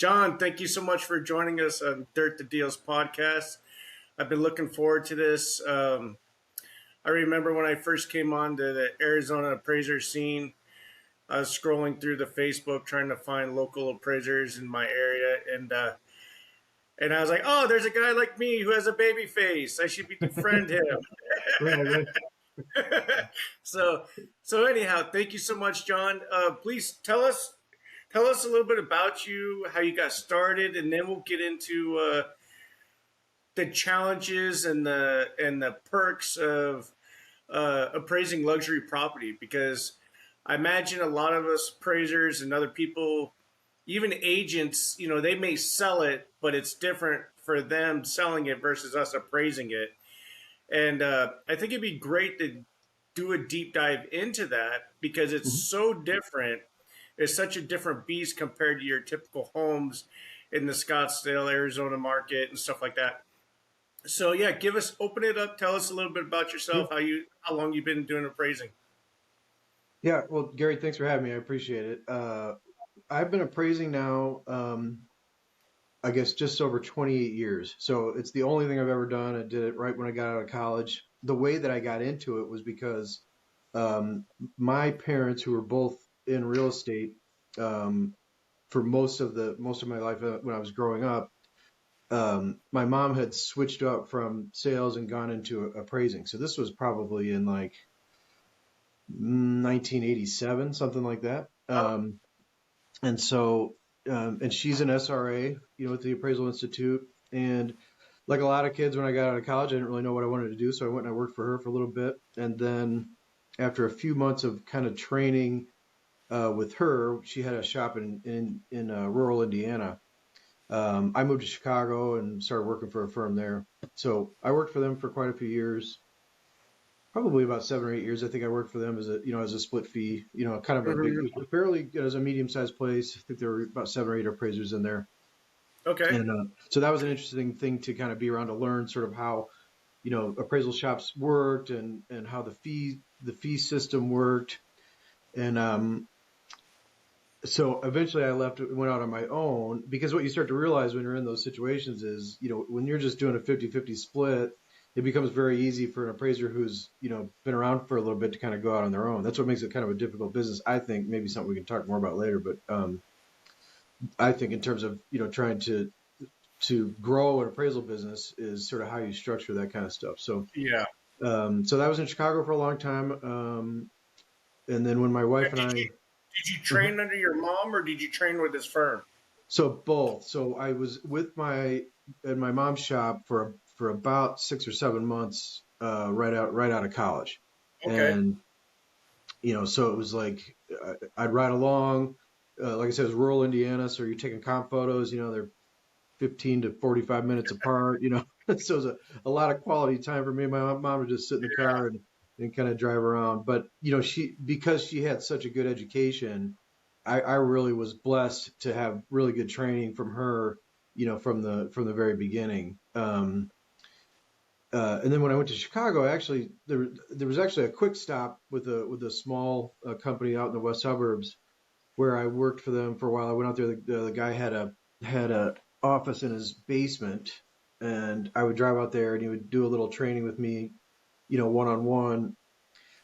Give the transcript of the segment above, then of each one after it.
John, thank you so much for joining us on Dirt to Deals podcast. I've been looking forward to this. I remember when I first came on to the Arizona appraiser scene, I was scrolling through the Facebook trying to find local appraisers in my area, and I was like, "Oh, there's a guy like me who has a baby face. I should befriend him." Right, right. so, so anyhow, thank you so much, John. Please tell us a little bit about you, how you got started, and then we'll get into the challenges and the perks of appraising luxury property. Because I imagine a lot of us appraisers and other people, even agents, they may sell it, but it's different for them selling it versus us appraising it. And I think it'd be great to do a deep dive into that because it's Mhm. so different. It's such a different beast compared to your typical homes in the Scottsdale, Arizona market and stuff like that. So yeah, open it up. Tell us a little bit about Yeah. yourself, how long you've been doing appraising. Yeah. Well, Gary, thanks for having me. I appreciate it. I've been appraising now, I guess just over 28 years. So it's the only thing I've ever done. I did it right when I got out of college. The way that I got into it was because um, my parents, who were both in real estate for most of my life when I was growing up, my mom had switched up from sales and gone into appraising. So this was probably in like 1987, something like that. Oh, And so, and she's an SRA, with the Appraisal Institute. And like a lot of kids, when I got out of college, I didn't really know what I wanted to do. So I went and I worked for her for a little bit. And then after a few months of kind of training with her, she had a shop in rural Indiana. I moved to Chicago and started working for a firm there. So I worked for them for quite a few years, probably about 7 or 8 years. I think I worked for them as a split fee, kind of a big, mhm. it was fairly good as a medium sized place. I think there were about 7 or 8 appraisers in there. Okay. And so that was an interesting thing to kind of be around to learn sort of how, appraisal shops worked and how the fee system worked. And so eventually I left and went out on my own because what you start to realize when you're in those situations is, when you're just doing a 50-50 split, it becomes very easy for an appraiser who's, been around for a little bit to kind of go out on their own. That's what makes it kind of a difficult business. I think maybe something we can talk more about later, but I think in terms of, trying to grow an appraisal business is sort of how you structure that kind of stuff. So, Yeah. so that was in Chicago for a long time. And then when my Now, wife and did you Mhm. train under your mom or did you train with this firm? So both. So I was at my mom's shop for about 6 or 7 months, right out of college, Okay. and so it was like I'd ride along. Like I said, it was rural Indiana, so you're taking comp photos. They're 15 to 45 minutes apart. So it was a lot of quality time for me. My mom would just sit in the car and kind of drive around. But because she had such a good education, I really was blessed to have really good training from her, from the very beginning. And then when I went to Chicago, there was actually a quick stop with a small company out in the west suburbs where I worked for them for a while. I went out there. The guy had a office in his basement, and I would drive out there, and he would do a little training with me, one on one.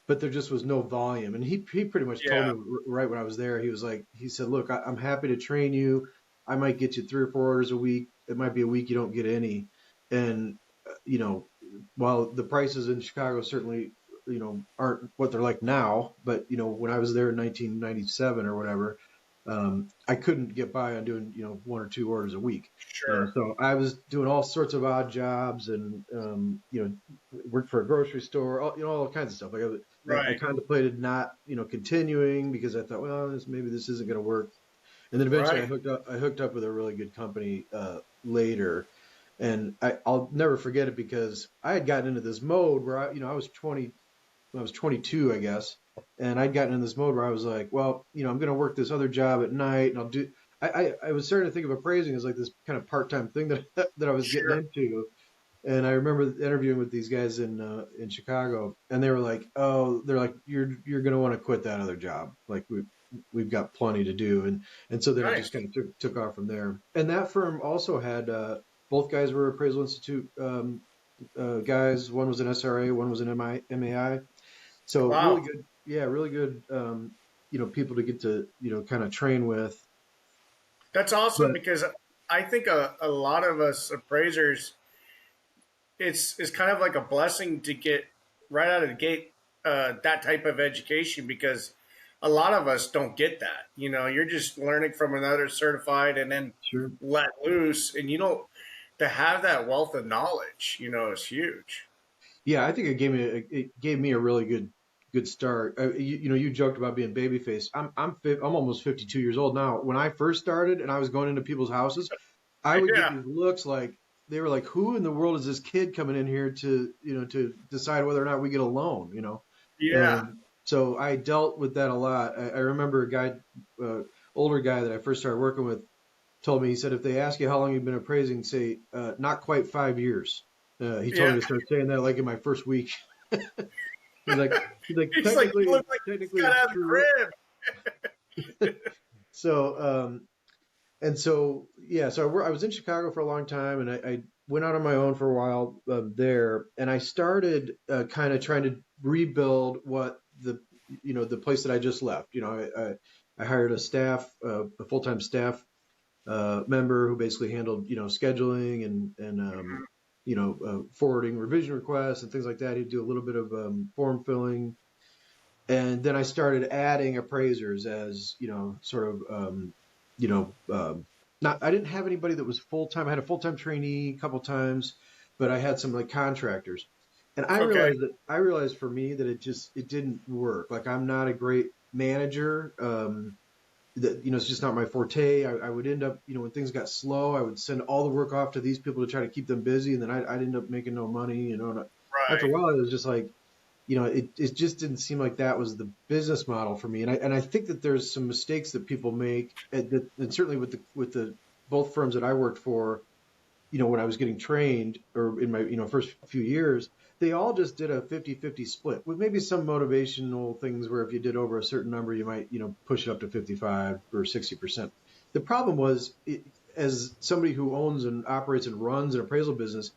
But there just was no volume, and he pretty much told Yeah. me right when I was there. He said, "Look, I'm happy to train you. I might get you 3 or 4 orders a week. It might be a week you don't get any." And you know, while the prices in Chicago certainly aren't what they're like now, but when I was there in 1997 or whatever, I couldn't get by on doing 1 or 2 orders a week. Sure. So I was doing all sorts of odd jobs and worked for a grocery store, all kinds of stuff. Like I Right. contemplated not continuing because I thought, well, maybe this isn't going to work. And then eventually Right. I hooked up with a really good company later, and I'll never forget it because I had gotten into this mode where I was 20, I was 22, I guess, and I'd gotten in this mode where I was like, well, I'm going to work this other job at night, and I'll do. I was starting to think of appraising as like this kind of part-time thing that that I was getting Sure. into. And I remember interviewing with these guys in Chicago, and they were like, "Oh, they're like, you're going to want to quit that other job. Like we've got plenty to do. And so then it just Nice. kind of took off from there. And that firm also had both guys were Appraisal Institute guys. One was an SRA, one was an MAI. So really Wow. good, yeah, really good, people to get to, kind of train with. That's awesome But because I think a lot of us appraisers, it's kind of like a blessing to get right out of the gate that type of education because a lot of us don't get that. You know, you're just learning from another certified and then sure. let loose, and you don't to have that wealth of knowledge. You know, is huge. Yeah, I think it gave me a really good start. You joked about being babyface. I'm almost 52 years old now. When I first started and I was going into people's houses, I would get Yeah, these looks like they were like, "Who in the world is this kid coming in here to decide whether or not we get a loan?" yeah, And so I dealt with that a lot. I remember a guy, older guy that I first started working with, told me, he said, if they ask you how long you've been appraising, say, not quite 5 years. He told yeah. me to start saying that like in my first week. He's like, he's like, It's like you technically, look like you just technically got it's out of the true. crib. So, and so, yeah, so I was in Chicago for a long time, and I went out on my own for a while there, and I started kind of trying to rebuild what the place that I just left. I hired a full-time staff member who basically handled scheduling and forwarding revision requests and things like that. He'd do a little bit of form filling, and then I started adding appraisers as sort of not I didn't have anybody that was full time. I had a full time trainee a couple times, but I had some like contractors, and Okay. I realized for me that it didn't work. Like I'm not a great manager. That it's just not my forte. I would end up, when things got slow, I would send all the work off to these people to try to keep them busy, and then I'd end up making no money. And after a Right. while, it was just like, it just didn't seem like that was the business model for me. And I think that there's some mistakes that people make, and certainly with the both firms that I worked for, when I was getting trained or in my, first few years, they all just did a 50-50 split with maybe some motivational things where if you did over a certain number, you might, push it up to 55 or 60%. The problem was, as somebody who owns and operates and runs an appraisal business,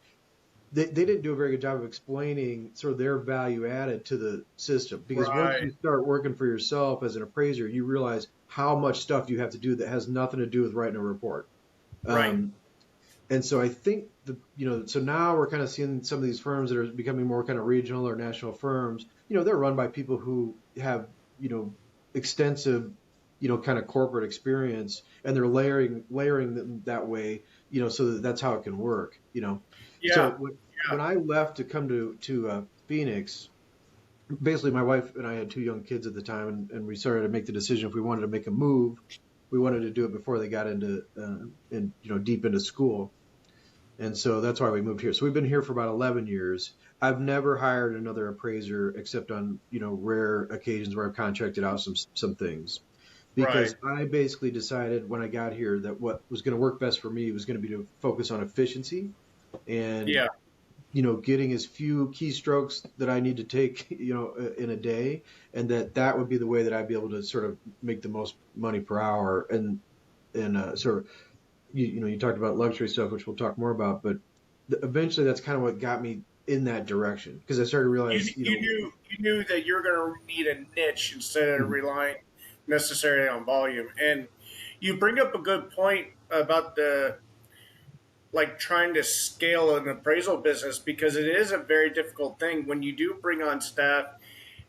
they didn't do a very good job of explaining sort of their value added to the system. Because once Right. you start working for yourself as an appraiser, you realize how much stuff you have to do that has nothing to do with writing a report. Right. Um, and so I think so now we're kind of seeing some of these firms that are becoming more kind of regional or national firms. They're run by people who have, extensive, kind of corporate experience, and they're layering them that way, so that's how it can work. So Yeah. when I left to come to Phoenix, basically my wife and I had two young kids at the time, and we started to make the decision if we wanted to make a move, we wanted to do it before they got into deep into school. And so that's why we moved here. So we've been here for about 11 years. I've never hired another appraiser except on, rare occasions where I've contracted out some things, Right. because I basically decided when I got here that what was going to work best for me was going to be to focus on efficiency and, Yeah. getting as few keystrokes that I need to take, in a day, and that would be the way that I'd be able to sort of make the most money per hour. And sort of you talked about luxury stuff, which we'll talk more about, but eventually that's kind of what got me in that direction, because I started to You, realize, you knew that you're going to need a niche instead of Mhm, relying necessarily on volume. And you bring up a good point about the like trying to scale an appraisal business because it is a very difficult thing when you do bring on staff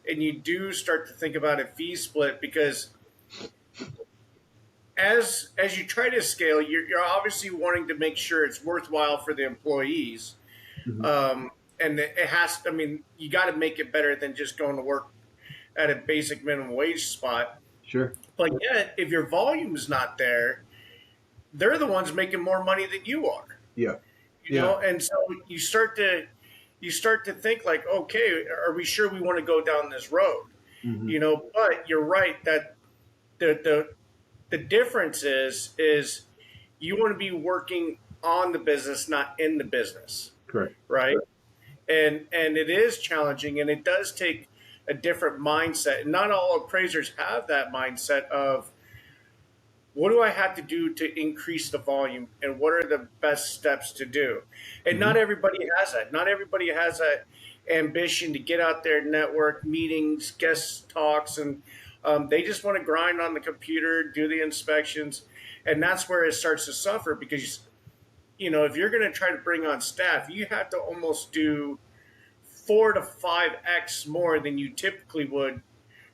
and you do start to think about a fee split because as you try to scale, you're obviously wanting to make sure it's worthwhile for the employees. mhm, Um, and it has, I mean, you got to make it better than just going to work at a basic minimum wage spot. sure, But yet, if your volume's not there, they're the ones making more money than you are. yeah, You yeah, know, and so you start to think like, okay, are we sure we want to go down this road? hmm, You know, but you're right that the difference is you want to be working on the business, not in the business, correct, right? And it is challenging, and it does take a different mindset. And not all appraisers have that mindset of what do I have to do to increase the volume and what are the best steps to do? And Hmm. not everybody has that. Not everybody has that ambition to get out there, network, meetings, guest talks, and they just want to grind on the computer, do the inspections. And that's where it starts to suffer because, if you're going to try to bring on staff, you have to almost do 4 to 5x more than you typically would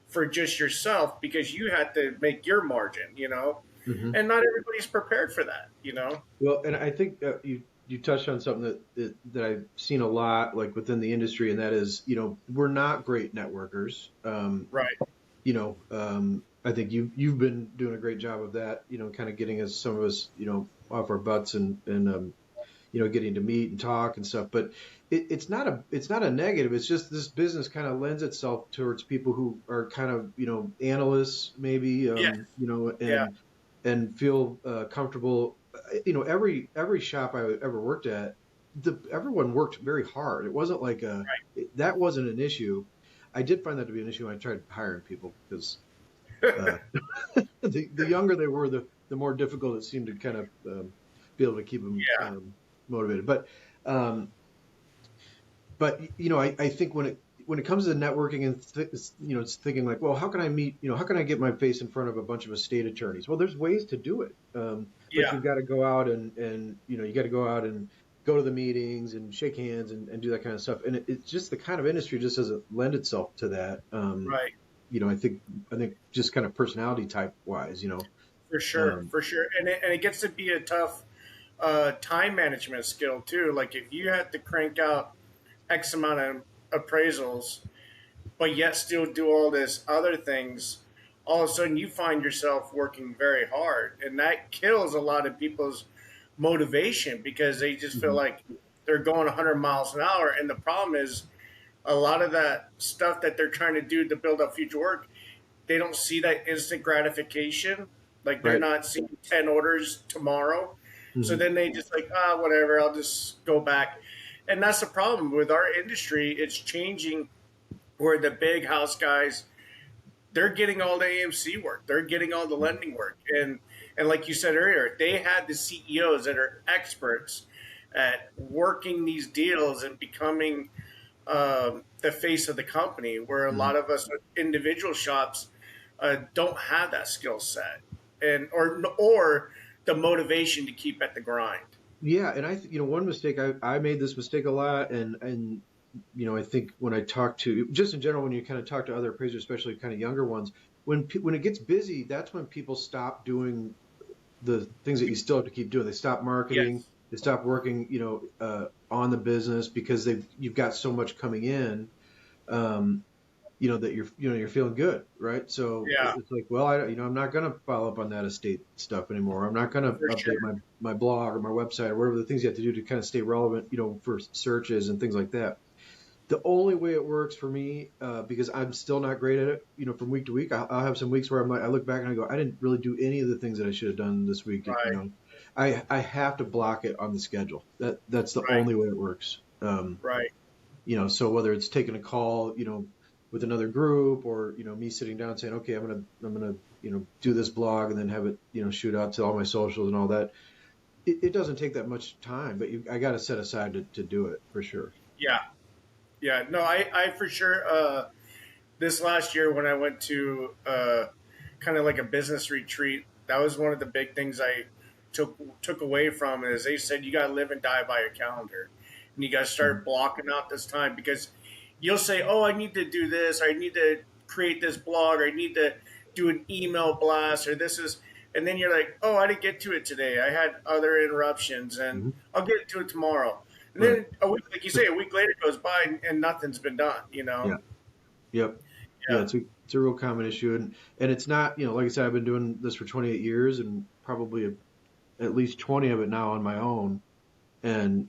for just yourself because you had to make your margin. Hmm. And not everybody's prepared for that. Well, and I think you touched on something that I've seen a lot, like within the industry, and that is, we're not great networkers. Right. I think you've been doing a great job of that. Kind of getting some of us, off our butts and getting to meet and talk and stuff. But it's not a negative. It's just this business kind of lends itself towards people who are kind of analysts maybe, Yeah. Yeah. and feel comfortable. Every shop I ever worked at, everyone worked very hard. It wasn't like that wasn't an issue. I did find that to be an issue when I tried hiring people because uh, the younger they were, the more difficult it seemed to kind of be able to keep them Yeah. motivated. But I think when it comes to networking and it's thinking like, well, how can I meet, how can I get my face in front of a bunch of estate attorneys? Well, there's ways to do it, but Yeah. you've got to go out and you got to go out and go to the meetings and shake hands and do that kind of stuff. And it's just the kind of industry just doesn't lend itself to that. Right. I think just kind of personality type wise. For sure. Um, For sure. And it gets to be a tough time management skill too. Like if you had to crank out X amount of appraisals, but yet still do all this other things, all of a sudden you find yourself working very hard. And that kills a lot of people's motivation because they just feel mhm. like they're going 100 miles an hour. And the problem is a lot of that stuff that they're trying to do to build up future work, they don't see that instant gratification. Like they're Right. not seeing 10 orders tomorrow. So Hmm. then they just like, whatever, I'll just go back. And that's the problem with our industry. It's changing where the big house guys, they're getting all the AMC work. They're getting all the lending work. And like you said earlier, they had the CEOs that are experts at working these deals and becoming the face of the company, where a Hmm. lot of us individual shops don't have that skill set or the motivation to keep at the grind. Yeah, and one mistake I made this mistake a lot, and I think when I talk to just in general when you kind of talk to other appraisers, especially kind of younger ones, when it gets busy, that's when people stop doing the things that you still have to keep doing. They stop marketing, Yes. they stop working, on the business because you've got so much coming in. Um, that you're feeling good, right? So Yeah, it's like, well, I'm not going to follow up on that estate stuff anymore. I'm not going to for update sure. my blog or my website or whatever the things you have to do to kind of stay relevant, for searches and things like that. The only way it works for me, because I'm still not great at it, from week to week, I'll have some weeks where I'm like, I look back and I go, I didn't really do any of the things that I should have done this week. Right, I have to block it on the schedule. That's the right, only way it works. right. So whether it's taking a call, with another group or, me sitting down saying, okay, I'm gonna, do this blog and then have it, shoot out to all my socials and all that. It doesn't take that much time, but I got to set aside to do it for sure. Yeah, yeah. No, I for sure. This last year when I went to kind of like a business retreat, that was one of the big things I took away from it is they said you got to live and die by your calendar, and you got to Mhm. start blocking out this time because you'll say, "Oh, I need to do this. I need to create this blog. Or I need to do an email blast, or this is." And then you're like, "Oh, I didn't get to it today. I had other interruptions, and Mhm. I'll get to it tomorrow." And Right. then a week, like you say, a week later goes by and nothing's been done. You know? Yeah. Yep. Yeah. Yeah. It's a real common issue, and it's not, like I said, I've been doing this for 28 years and probably at least 20 of it now on my own. And,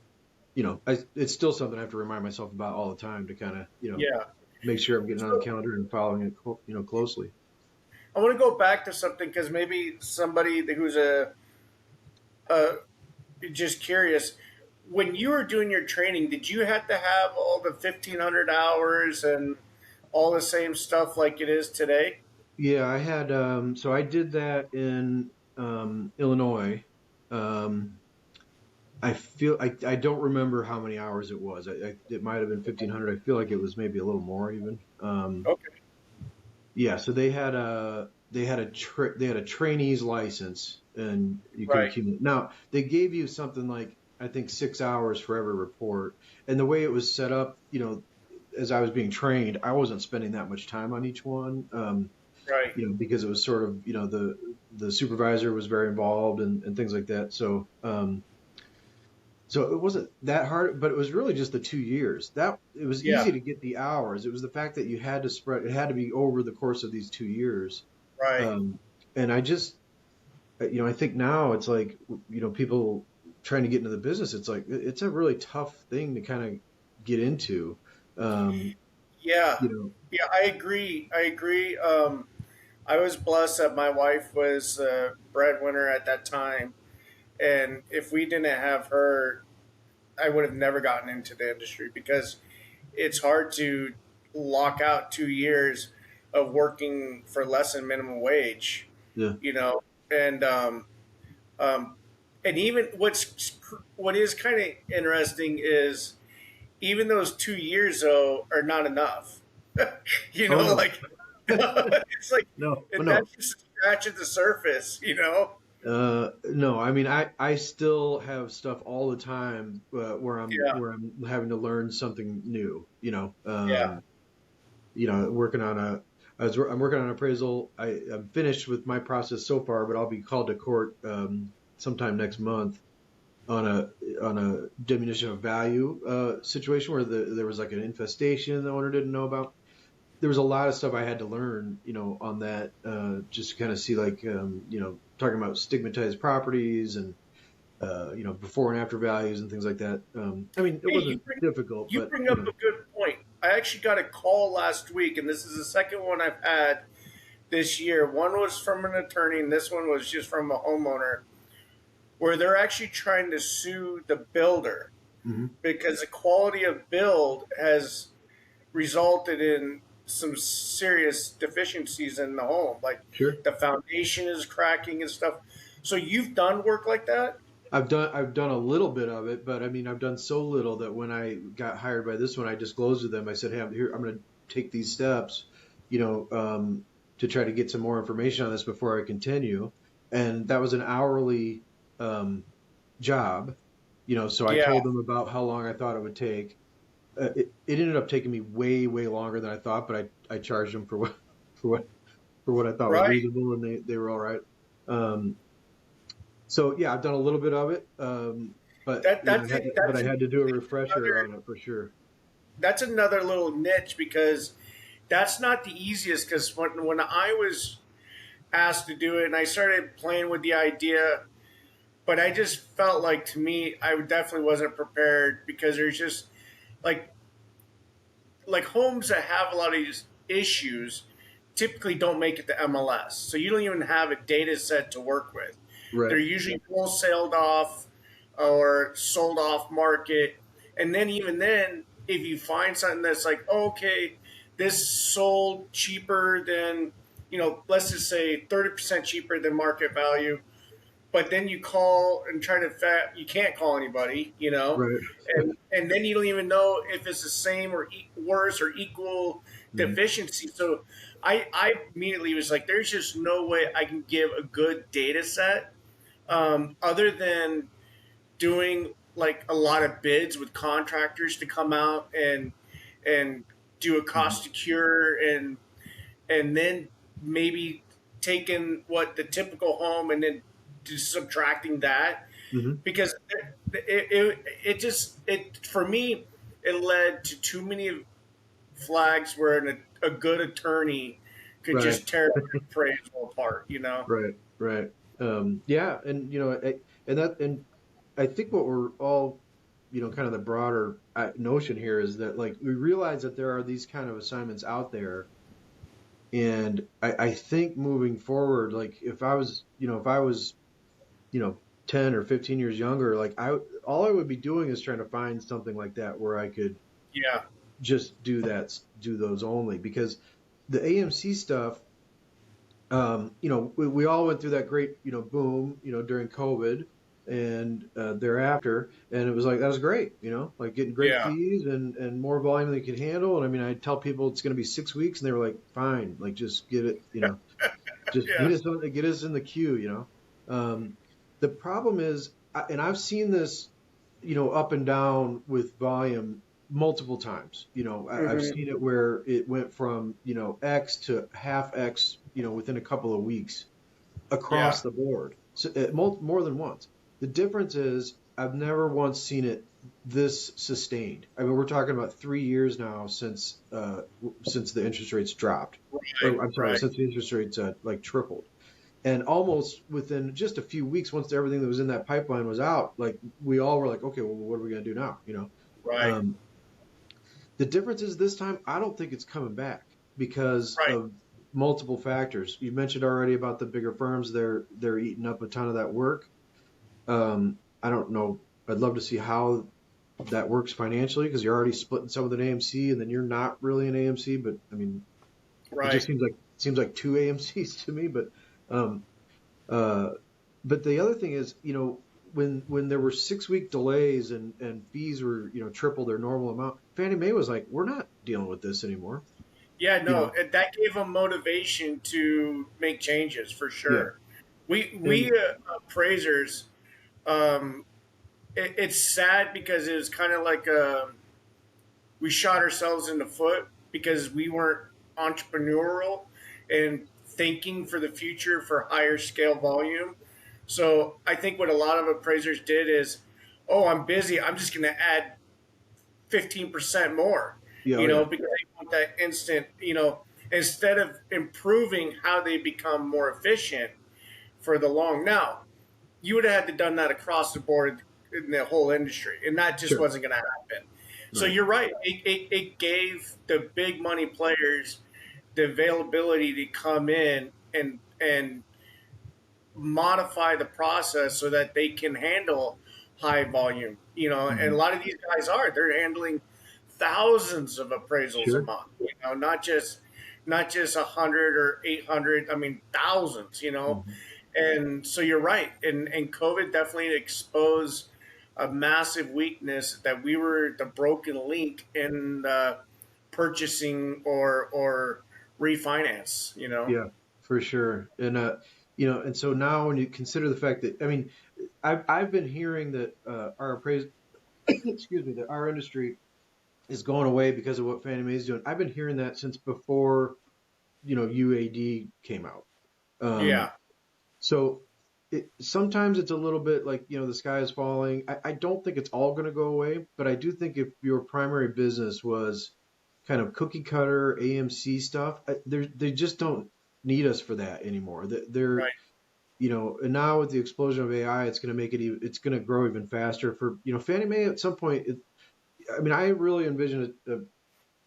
it's still something I have to remind myself about all the time to kind of, Yeah. make sure I'm getting on the So calendar and following it, closely. I want to go back to something because maybe somebody who's a just curious. When you were doing your training, did you have to have all the 1,500 hours and all the same stuff like it is today? Yeah, I had so I did that in Illinois. Um, I don't remember how many hours it was. It might have been 1,500. I feel like it was maybe a little more even. Okay, Yeah, so they had a trainee's license, and you could right, accumulate. Now they gave you something like I think 6 hours for every report, and the way it was set up, as I was being trained, I wasn't spending that much time on each one. right. Because it was sort of, the supervisor was very involved and things like that. So it wasn't that hard, but it was really just the 2 years. That it was Yeah, easy to get the hours. It was the fact that you had to spread. It had to be over the course of these 2 years. right. Um, and I just, I think now it's like, people trying to get into the business. It's like it's a really tough thing to kind of get into. Um, Yeah, you know, yeah. I agree. I agree. I was blessed that my wife was a breadwinner at that time, and if we didn't have her, I would have never gotten into the industry because it's hard to lock out 2 years of working for less than minimum wage, yeah. you know, and um, and even what is kind of interesting is even those 2 years though are not enough. Oh no, Like it's like no, oh, no. that's just scratching the surface, you know. No, I mean, I still have stuff all the time where Yeah, I'm having to learn something new. yeah. Working on I'm working on an appraisal. I'm finished with my process so far, but I'll be called to court sometime next month on a diminution of value situation where there was like an infestation the owner didn't know about. There was a lot of stuff I had to learn, on that, just to kind of see like, talking about stigmatized properties and, before and after values and things like that. I mean, it Hey, wasn't difficult, you but bring up a good point. I actually got a call last week, and this is the second one I've had this year. One was from an attorney, and this one was just from a homeowner, where they're actually trying to sue the builder mhm. because the quality of build has resulted in some serious deficiencies in the home, like Sure. the foundation is cracking and stuff. So you've done work like that? I've done a little bit of it, but I mean, I've done so little that when I got hired by this one, I disclosed to them. I said, "Hey, I'm going to take these steps, to try to get some more information on this before I continue." And that was an hourly um, job, so I Yeah, told them about how long I thought it would take. It ended up taking me way, way longer than I thought, but I charged them for what for what I thought was right. reasonable, and they were all right. Um, so yeah, I've done a little bit of it, but That that's it. I had to do a refresher on it for sure. That's another little niche because that's not the easiest. Because when I was asked to do it, and I started playing with the idea, but I just felt like to me I definitely wasn't prepared because there's just like homes that have a lot of these issues typically don't make it to MLS. So you don't even have a data set to work with. They're Right. usually wholesaled off or sold off market. And then even then, if you find something that's like, oh, okay, this sold cheaper than, let's just say 30% cheaper than market value, but then you call and try to you can't call anybody, Right. and then you don't even know if it's the same or worse or equal Mhm. deficiency. So I immediately was like, there's just no way I can give a good data set other than doing like a lot of bids with contractors to come out and do a Mhm. cost to cure and then maybe taking what the typical home and then just subtracting that Mhm. because it just it for me it led to too many flags where a good attorney could Right. just tear an appraisal apart, Right. Right. Yeah, and and I think what we're all, kind of the broader notion here is that like we realize that there are these kind of assignments out there, and I think moving forward, like if I was, you know, 10 or 15 years younger, like all I would be doing is trying to find something like that where I could Yeah, just do those only, because the AMC stuff, we all went through that great, boom, during COVID and thereafter, and it was like that was great, like getting great Yeah. fees and more volume than they could handle. And I mean, I tell people it's going to be 6 weeks, and they were like, fine, like just get it, just Yeah. get us in the queue, the problem is, and I've seen this, up and down with volume multiple times. I've Hmm. seen it where it went from, X to half X, within a couple of weeks Yeah. across the board, so, more than once. The difference is I've never once seen it this sustained. I mean, we're talking about 3 years now since the interest rates dropped, Right. or I'm sorry, Right. since the interest rates like tripled. And almost within just a few weeks, once everything that was in that pipeline was out, like we all were like, okay, well, what are we going to do now? Right. Um, the difference is this time, I don't think it's coming back because Right. of multiple factors. You mentioned already about the bigger firms; they're eating up a ton of that work. I don't know. I'd love to see how that works financially, because you're already splitting some with an AMC, and then you're not really an AMC. But I mean, it just Right. seems like two AMCs to me. Um, uh, but the other thing is, when there were 6 week delays and fees were, triple their normal amount, Fannie Mae was like, we're not dealing with this anymore. Yeah. You No, know, that gave them motivation to make changes for yeah. sure. We And appraisers, um, it's sad because it was kind of like we shot ourselves in the foot because we weren't entrepreneurial and thinking for the future for higher scale volume. So I think what a lot of appraisers did is, oh, I'm busy. I'm just going to add 15% more, yeah, oh yeah, because they want that instant, instead of improving how they become more efficient for the long. Now, you would have had to done that across the board in the whole industry, and that just sure, wasn't going to happen. So right. you're right. It gave the big money players the availability to come in and modify the process so that they can handle high volume. And a Hmm. lot of these guys they're handling thousands of appraisals a Sure. month. Not just 100 or 800. I mean thousands. Hmm. And so you're right. And COVID definitely exposed a massive weakness that we were the broken link in purchasing or refinance. Yeah, for sure. And and so now when you consider the fact that, I mean, I've been hearing that our appraisal, excuse me, that our industry is going away because of what Fannie Mae is doing. I've been hearing that since before, UAD came out. Um, Yeah. so sometimes it's a little bit like, the sky is falling. I don't think it's all going to go away, but I do think if your primary business was kind of cookie cutter AMC stuff, they just don't need us for that anymore. They're, Right. and now with the explosion of AI, it's going to it's going to grow even faster for, Fannie Mae at some point. I mean, I really envision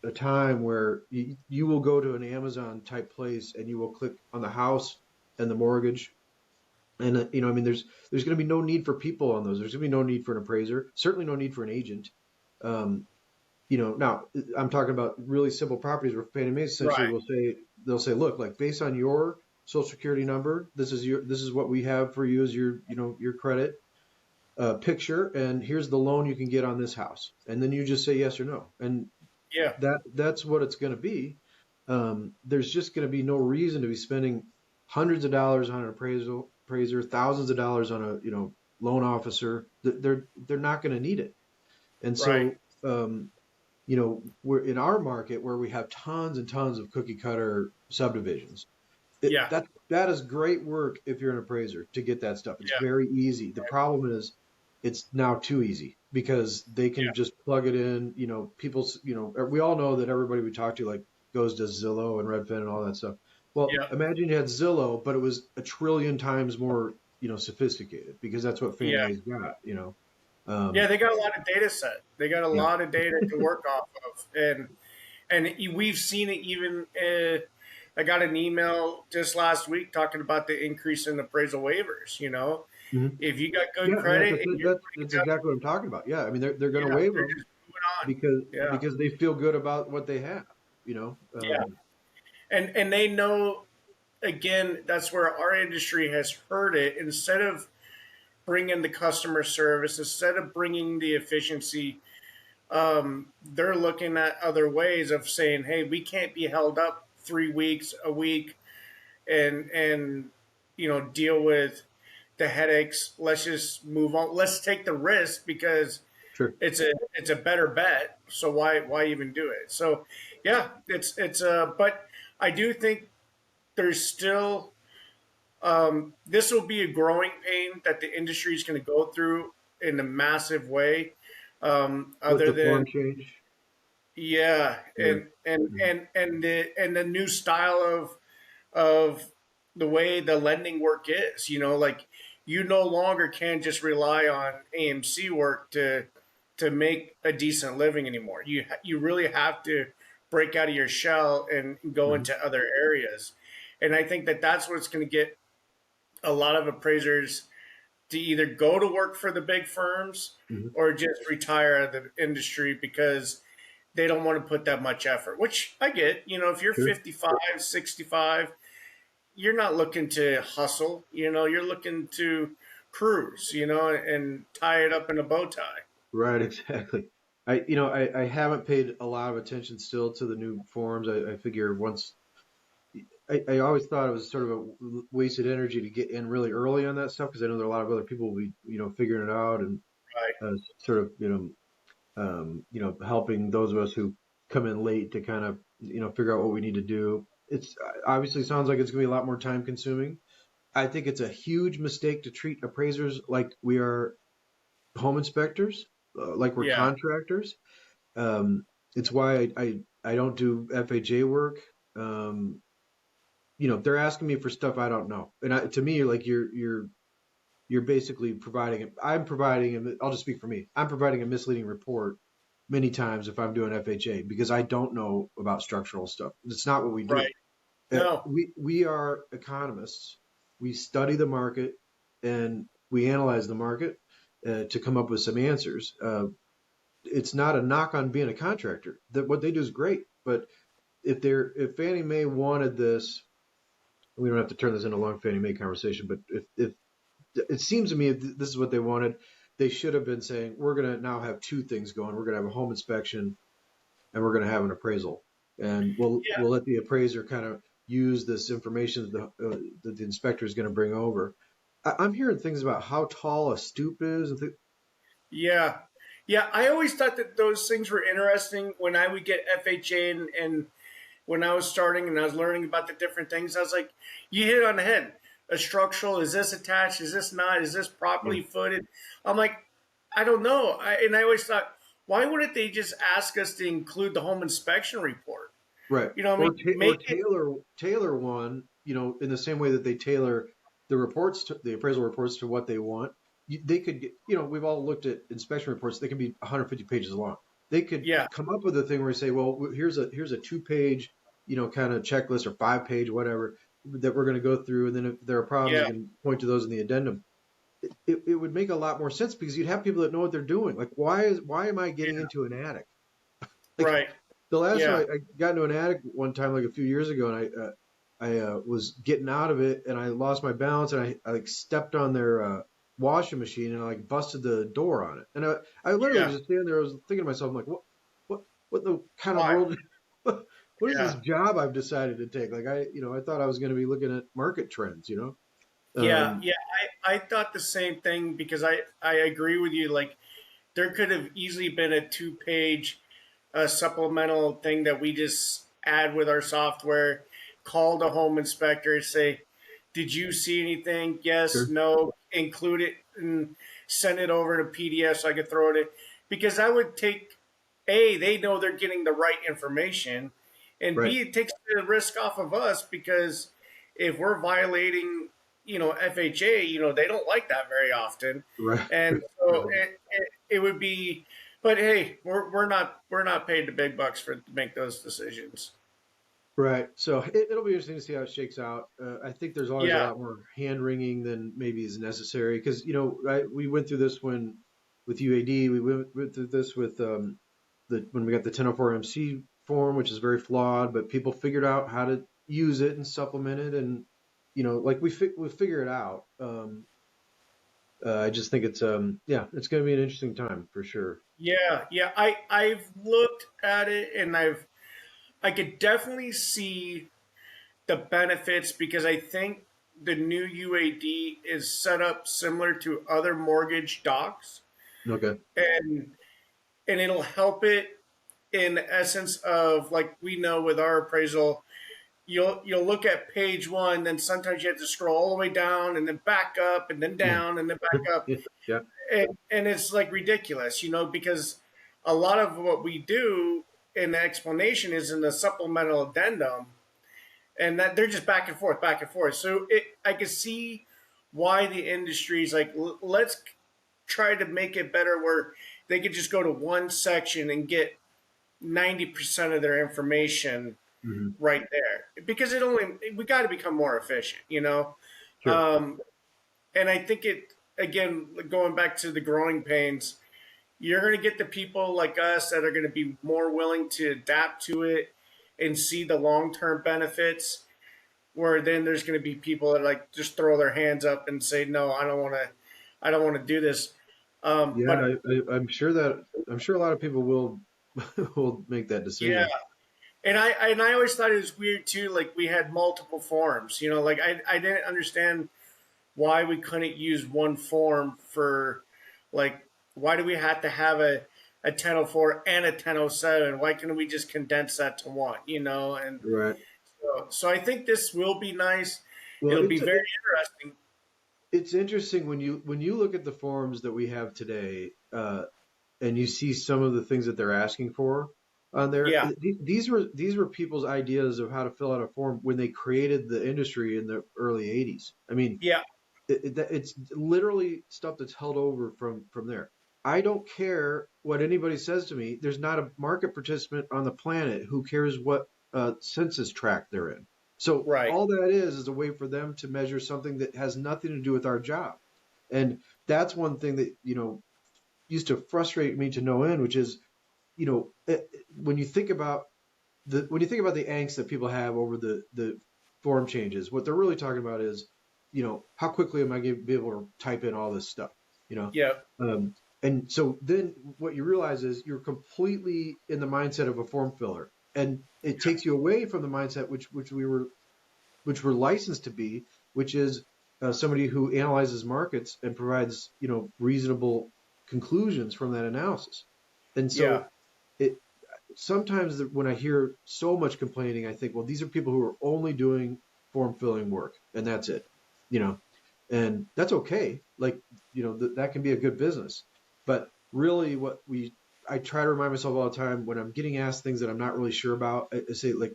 a time where you will go to an Amazon type place and you will click on the house and the mortgage. And I mean, there's going to be no need for people on those. There's going to be no need for an appraiser. Certainly no need for an agent. Um, now I'm talking about really simple properties where Fannie Mae essentially Right. they'll say, look, like based on your social security number, this is what we have for you as your credit picture, and here's the loan you can get on this house, and then you just say yes or no, and Yeah. that's what it's going to be. There's just going to be no reason to be spending hundreds of dollars on an appraiser, thousands of dollars on a loan officer. They're not going to need it, and Right. so we're in our market where we have tons and tons of cookie cutter subdivisions. Yeah. That is great work if you're an appraiser to get that stuff. It's Yeah. very easy. The problem is it's now too easy because they can Yeah. just plug it in. People's, we all know that everybody we talk to like goes to Zillow and Redfin and all that stuff. Well, Yeah. imagine you had Zillow, but it was a trillion times more, sophisticated, because that's what Fannie Yeah. Mae's got. Yeah. Um, They got a lot of data set. They got a yeah. lot of data to work off of, and we've seen it even. I got an email just last week talking about the increase in appraisal waivers. Mhm. If you got good Yeah, credit and you're that's putting down, exactly what I'm talking about. Yeah, I mean they're going to yeah, waive they're them. just moving because Yeah. they feel good about what they have. You know, Yeah. And they know, again, that's where our industry has heard it. Instead of bringing the customer service, instead of bringing the efficiency, they're looking at other ways of saying, "Hey, we can't be held up 3 weeks, a week, and deal with the headaches. Let's just move on. Let's take the risk because sure, it's a better bet. So why even do it?" So yeah, it's but I do think there's still this will be a growing pain that the industry is going to go through in a massive way. with Other the than form change. yeah, Yeah. and the new style of the way the lending work is. Like you no longer can just rely on AMC work to make a decent living anymore. You really have to break out of your shell and go Mhm. into other areas. And I think that that's what's going to get a lot of appraisers to either go to work for the big firms Mhm. or just retire out of the industry because they don't want to put that much effort, which I get. If you're Sure. 55, 65, you're not looking to hustle. You're looking to cruise, and tie it up in a bow tie. Right, exactly. I haven't paid a lot of attention still to the new forms. I figure once I always thought it was sort of a wasted energy to get in really early on that stuff because I know there are a lot of other people will be, figuring it out and Right. sort of, helping those of us who come in late to kind of, figure out what we need to do. It's obviously sounds like it's going to be a lot more time consuming. I think it's a huge mistake to treat appraisers like we are home inspectors, like we're Yeah. contractors. Um, it's why I don't do FHA work. Um, they're asking me for stuff I don't know, and to me, like you're basically providing. I'm providing. I'll just speak for me. I'm providing a misleading report many times if I'm doing FHA because I don't know about structural stuff. It's not what we do. Right. No. We are economists. We study the market and we analyze the market to come up with some answers. It's not a knock on being a contractor. That what they do is great, but if Fannie Mae wanted this, we don't have to turn this into a long Fannie Mae conversation. But if it seems to me if this is what they wanted, they should have been saying we're going to now have two things going. We're going to have a home inspection and we're going to have an appraisal, and Yeah. we'll let the appraiser kind of use this information that the inspector is going to bring over. I'm hearing things about how tall a stoop is. Yeah. Yeah. I always thought that those things were interesting when I would get FHA and when I was starting and I was learning about the different things. I was like, you hit it on the head. A structural, is this attached? Is this not? Is this Yeah, properly footed? I'm like, I don't know. And I always thought, why wouldn't they just ask us to include the home inspection report? right. I mean, Or make it, tailor one, in the same way that they tailor the reports to the appraisal reports to what they want. They could get, we've all looked at inspection reports. They can be 150 pages long. They could yeah, come up with a thing where you say, well, here's a 2 page, kind of checklist or 5 page, whatever that we're going to go through. And then if there are problems, you yeah, can point to those in the addendum. It would make a lot more sense because you'd have people that know what they're doing. Like, why am I getting yeah, into an attic? Like right, the last time yeah, I got into an attic one time, like a few years ago, and I was getting out of it, and I lost my balance, and I like stepped on their washing machine, and I like busted the door on it, and I literally yeah, was just standing there. I was thinking to myself, I'm like, what, what the kind of why? world? What is this Yeah, job I've decided to take? Like I thought I was going to be looking at market trends, yeah, Um, yeah. I thought the same thing because I agree with you. Like, there could have easily been a two-page supplemental thing that we just add with our software, call the home inspector, say, did you see anything? Yes, sure, no, include it and send it over to PDF so I could throw it in. Because I would take, A, they know they're getting the right information, and right, B, it takes the risk off of us because if we're violating, FHA, they don't like that very often. right, And so right. it would be, but hey, we're not paid the big bucks for to make those decisions. Right. So it'll be interesting to see how it shakes out. I think there's always a Yeah, lot more hand wringing than maybe is necessary because we went through this with UAD. We went through this with when we got the 1004MC form, which is very flawed, but people figured out how to use it and supplement it, and like we figure it out. I just think it's yeah, it's going to be an interesting time for sure. Yeah, yeah. I've looked at it and I could definitely see the benefits because I think the new UAD is set up similar to other mortgage docs, Okay. and it'll help it in the essence of, like, we know with our appraisal, you'll look at page one, then sometimes you have to scroll all the way down and then back up and then Yeah. down and then back up, Yeah. and it's like ridiculous, because a lot of what we do in the explanation is in the supplemental addendum, and that they're just back and forth, back and forth. So I can see why the industry's like, let's try to make it better where they could just go to one section and get 90% of their information Hmm. right there, because we got to become more efficient, Sure. um, and I think it, again, going back to the growing pains, you're going to get the people like us that are going to be more willing to adapt to it and see the long-term benefits, where then there's going to be people that like just throw their hands up and say, no, I don't want to do this. Yeah, But I'm sure a lot of people will will make that yeah, decision. and I always thought it was weird too, like we had multiple forms, like I didn't understand why we couldn't use one form for, like, why do we have to have a 1004 and a 1007? Why couldn't we just condense that to one, and Right. so I think this will be nice. Well, It'll be very interesting. it's interesting when you look at the forms that we have today, and you see some of the things that they're asking for on there. Yeah, These were people's ideas of how to fill out a form when they created the industry in the early '80s. I mean, yeah, it's literally stuff that's held over from there. I don't care what anybody says to me. There's not a market participant on the planet who cares what census tract they're in. So right. all that is a way for them to measure something that has nothing to do with our job. And that's one thing that, used to frustrate me to no end, which is, when you think about the angst that people have over the form changes, what they're really talking about is, how quickly am I going to be able to type in all this stuff, you know? Yeah, Um, and so then what you realize is you're completely in the mindset of a form filler, and it takes you away from the mindset which we're licensed to be, which is somebody who analyzes markets and provides, reasonable conclusions from that analysis. And yeah, so it sometimes when I hear so much complaining, I think, well, these are people who are only doing form filling work, and that's it, you know, and that's okay. Like, that can be a good business, but really, I try to remind myself all the time when I'm getting asked things that I'm not really sure about. I say, like,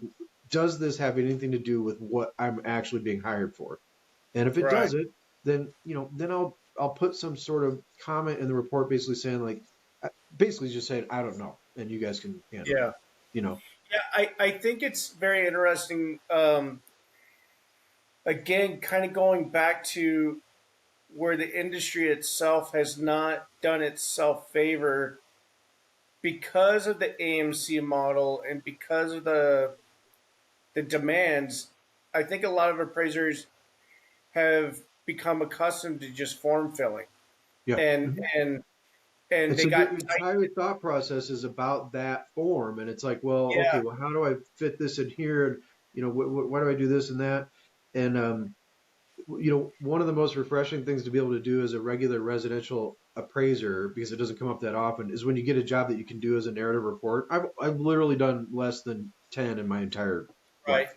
does this have anything to do with what I'm actually being hired for? And if it right. doesn't, then then I'll put some sort of comment in the report, basically saying, like, basically just saying I don't know, and you guys can handle it. Yeah, You know. yeah. I think it's very interesting. Again, kind of going back to where the industry itself has not done itself favor because of the AMC model and because of the demands. I think a lot of appraisers have become accustomed to just form filling, Yeah. and Mhm. and and And they so your got entire thought process is about that form, and it's like, well, okay, yeah, well, how do I fit this in here? And why do I do this and that? And one of the most refreshing things to be able to do as a regular residential appraiser, because it doesn't come up that often, is when you get a job that you can do as a narrative report. I've literally done less than 10 in my entire right, life.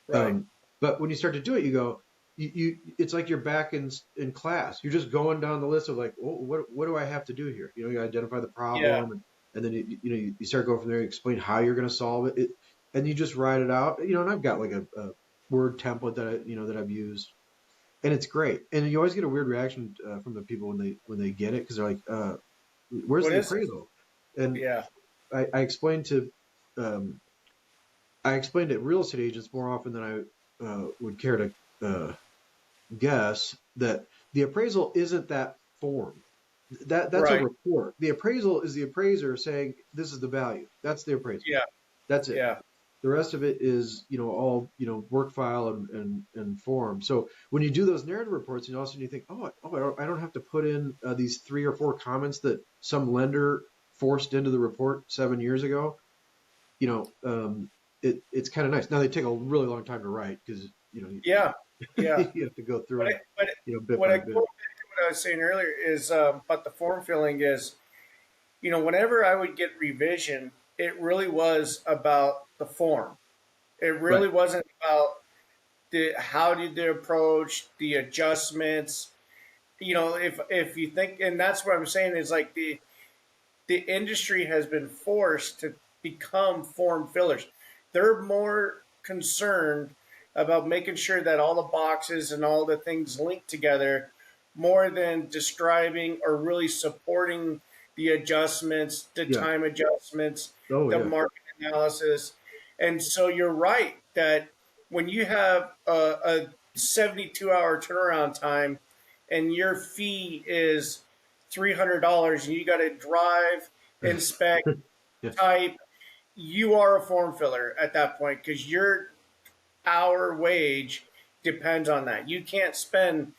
right, Um, but when you start to do it, you go, it's like you're back in class. You're just going down the list of, like, oh, what do I have to do here? You identify the yeah, problem, and then you start going from there. You explain how you're going to solve it, and you just write it out. And I've got like a word template that I've used, and it's great. And you always get a weird reaction from the people when they get it, because they're like, "Where's what the is it? appraisal?" And Yeah, I explained to um, I explained to real estate agents more often than I would care to guess that the appraisal isn't that form. That's a Right. report. The appraisal is the appraiser saying this is the value. That's the appraisal. Yeah. That's it. Yeah. The rest of it is, all, work file and form. So when you do those narrative reports, and also you think, I don't have to put in these 3 or 4 comments that some lender forced into the report 7 years ago. You know, it's kind of nice. Now they take a really long time to write because Yeah. Yeah. you have to go through But them, bit what by I bit. quote back to what I was saying earlier is about the form filling is, whenever I would get revision, it really was about the form. It Right. really wasn't about the how did they approach the adjustments. If you think, and that's what I'm saying is like the industry has been forced to become form fillers. They're more concerned about making sure that all the boxes and all the things link together more than describing or really supporting the adjustments, the Yeah. time adjustments, Oh the yeah. market analysis. And so you're right that when you have a 72-hour turnaround time and your fee is $300 and you got to drive, inspect, Yeah. type, you are a form filler at that point because your hour wage depends on that. You can't spend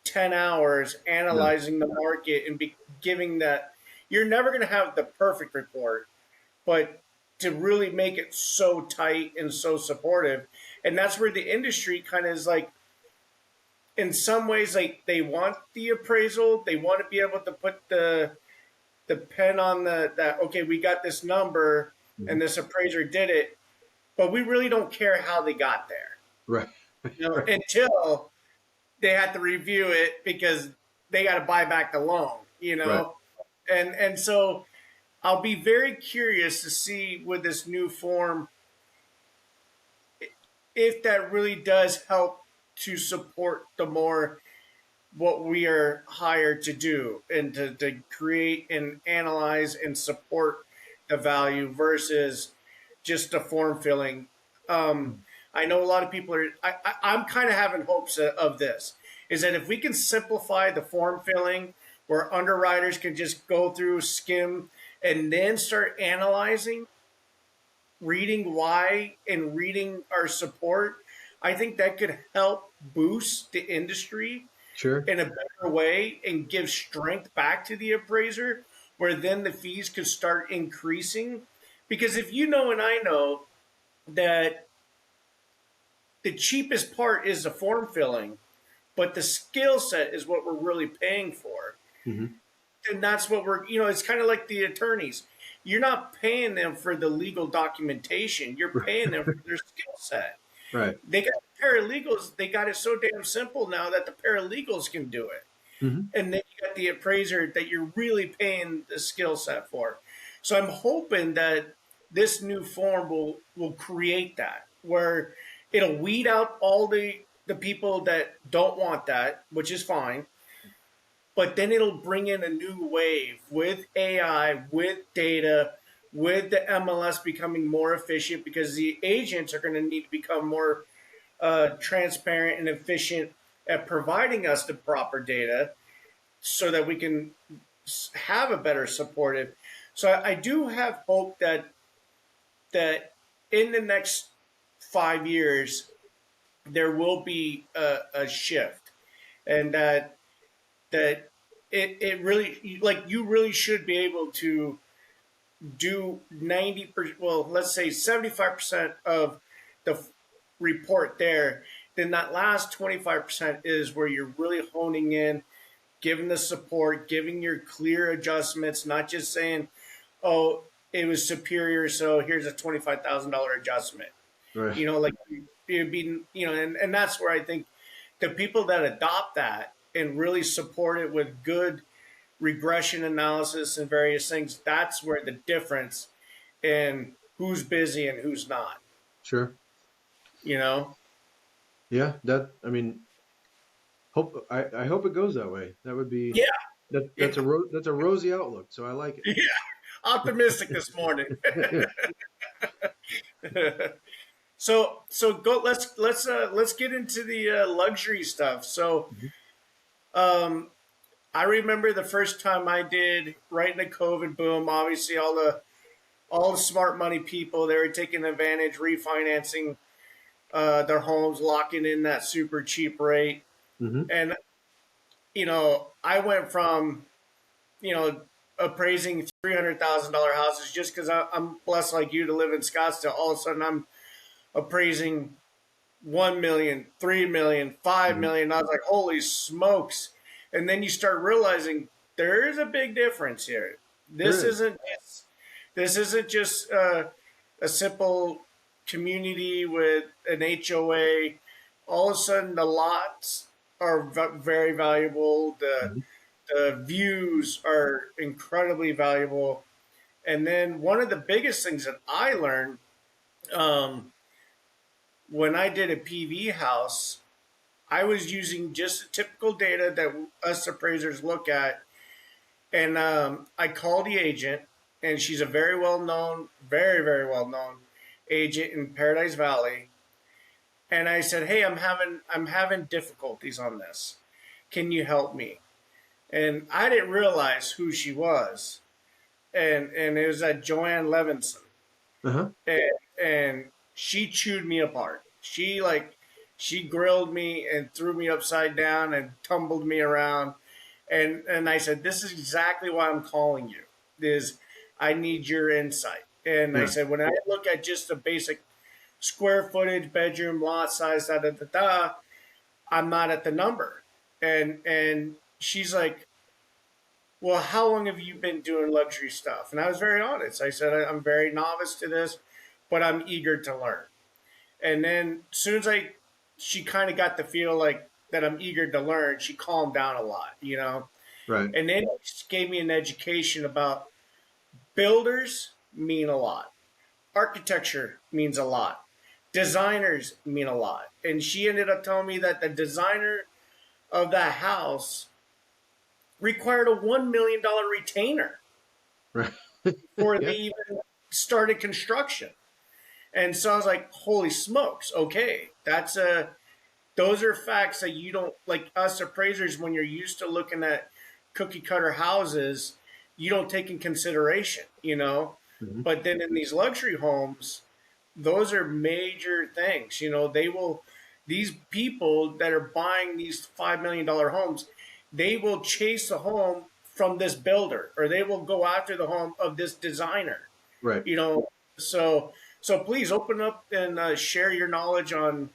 10 hours No. analyzing the market and be giving that. You're never going to have the perfect report, but to really make it so tight and so supportive. And that's where the industry kind of is like, in some ways, like they want the appraisal, they want to be able to put the pen on the that okay, we got this number Mhm. and this appraiser did it, but we really don't care how they got there. Right. Right. Until they have to review it because they got to buy back the loan, Right. and so I'll be very curious to see with this new form if that really does help to support the more what we are hired to do and to create and analyze and support the value versus just a form filling. I know a lot of people are, I'm kind of having hopes of this is that if we can simplify the form filling where underwriters can just go through, skim, and then start analyzing, reading why and reading our support, I think that could help boost the industry Sure. in a better way and give strength back to the appraiser, where then the fees could start increasing. Because if you know and I know that the cheapest part is the form filling, but the skill set is what we're really paying for, Hmm. and that's what it's kind of like the attorneys. You're not paying them for the legal documentation, you're paying them for their skill set. Right. They got paralegals, they got it so damn simple now that the paralegals can do it. Hmm. And then you got the appraiser that you're really paying the skill set for. So I'm hoping that this new form will create that where it'll weed out all the people that don't want that, which is fine. But then it'll bring in a new wave with AI, with data, with the MLS becoming more efficient because the agents are going to need to become more transparent and efficient at providing us the proper data so that we can have a better supportive. So I do have hope that in the next 5 years there will be a shift, and that it really like you really should be able to do 90%, well, let's say 75% of the report there. Then that last 25% is where you're really honing in, giving the support, giving your clear adjustments, not just saying, oh, it was superior, so here's a $25,000 adjustment. Right. Like it'd be, and that's where I think the people that adopt that and really support it with good regression analysis and various things, that's where the difference in who's busy and who's not, Sure. you know? Yeah. I mean, I hope it goes that way. That would be Yeah. Yeah. that's a rosy outlook. So I like Yeah. Optimistic this morning. it. So go. Let's get into the luxury stuff. So Mhm. um, I remember the first time I did, right in the COVID boom. Obviously, all the smart money people, they were taking advantage, refinancing their homes, locking in that super cheap rate. Mm-hmm. And I went from you know appraising $300,000 houses just because I'm blessed like you to live in Scottsdale. All of a sudden, I'm appraising 1 million, 3 million, five Mm-hmm. million. I was like, holy smokes! And then you start realizing there is a big difference here. There This is. isn't just, this isn't just a simple community with an HOA. All of a sudden, the lots are very valuable. Mm-hmm. The views are incredibly valuable. And then one of the biggest things that I learned um, when I did a PV house, I was using just the typical data that us appraisers look at. And I called the agent, and she's a very well known, very, very well known agent in Paradise Valley. And I said, "Hey, I'm having difficulties on this. Can you help me?" And I didn't realize who she was. And it was that Joanne Levinson. Uh-huh. And she chewed me apart. She grilled me and threw me upside down and tumbled me around. And I said, "This is exactly why I'm calling you. Is I need your insight." And I Yeah. said, when I look at just the basic square footage, bedroom, lot size, da da da da, I'm not at the number. And she's like, "Well, how long have you been doing luxury stuff?" And I was very honest. I said, "I'm very novice to this, but I'm eager to learn." And then as soon as she kind of got the feel like that I'm eager to learn, she calmed down a lot. Right. And then she gave me an education about builders mean a lot, architecture means a lot, designers mean a lot. And she ended up telling me that the designer of that house required a $1 million retainer Right. before they Yeah. even started construction. And so I was like, holy smokes, okay, those are facts that you don't, like us appraisers, when you're used to looking at cookie cutter houses, you don't take in consideration. Mm-hmm. But then in these luxury homes, those are major things. These people that are buying these $5 million homes, they will chase a home from this builder, or they will go after the home of this designer. Right. You know, so please open up and share your knowledge on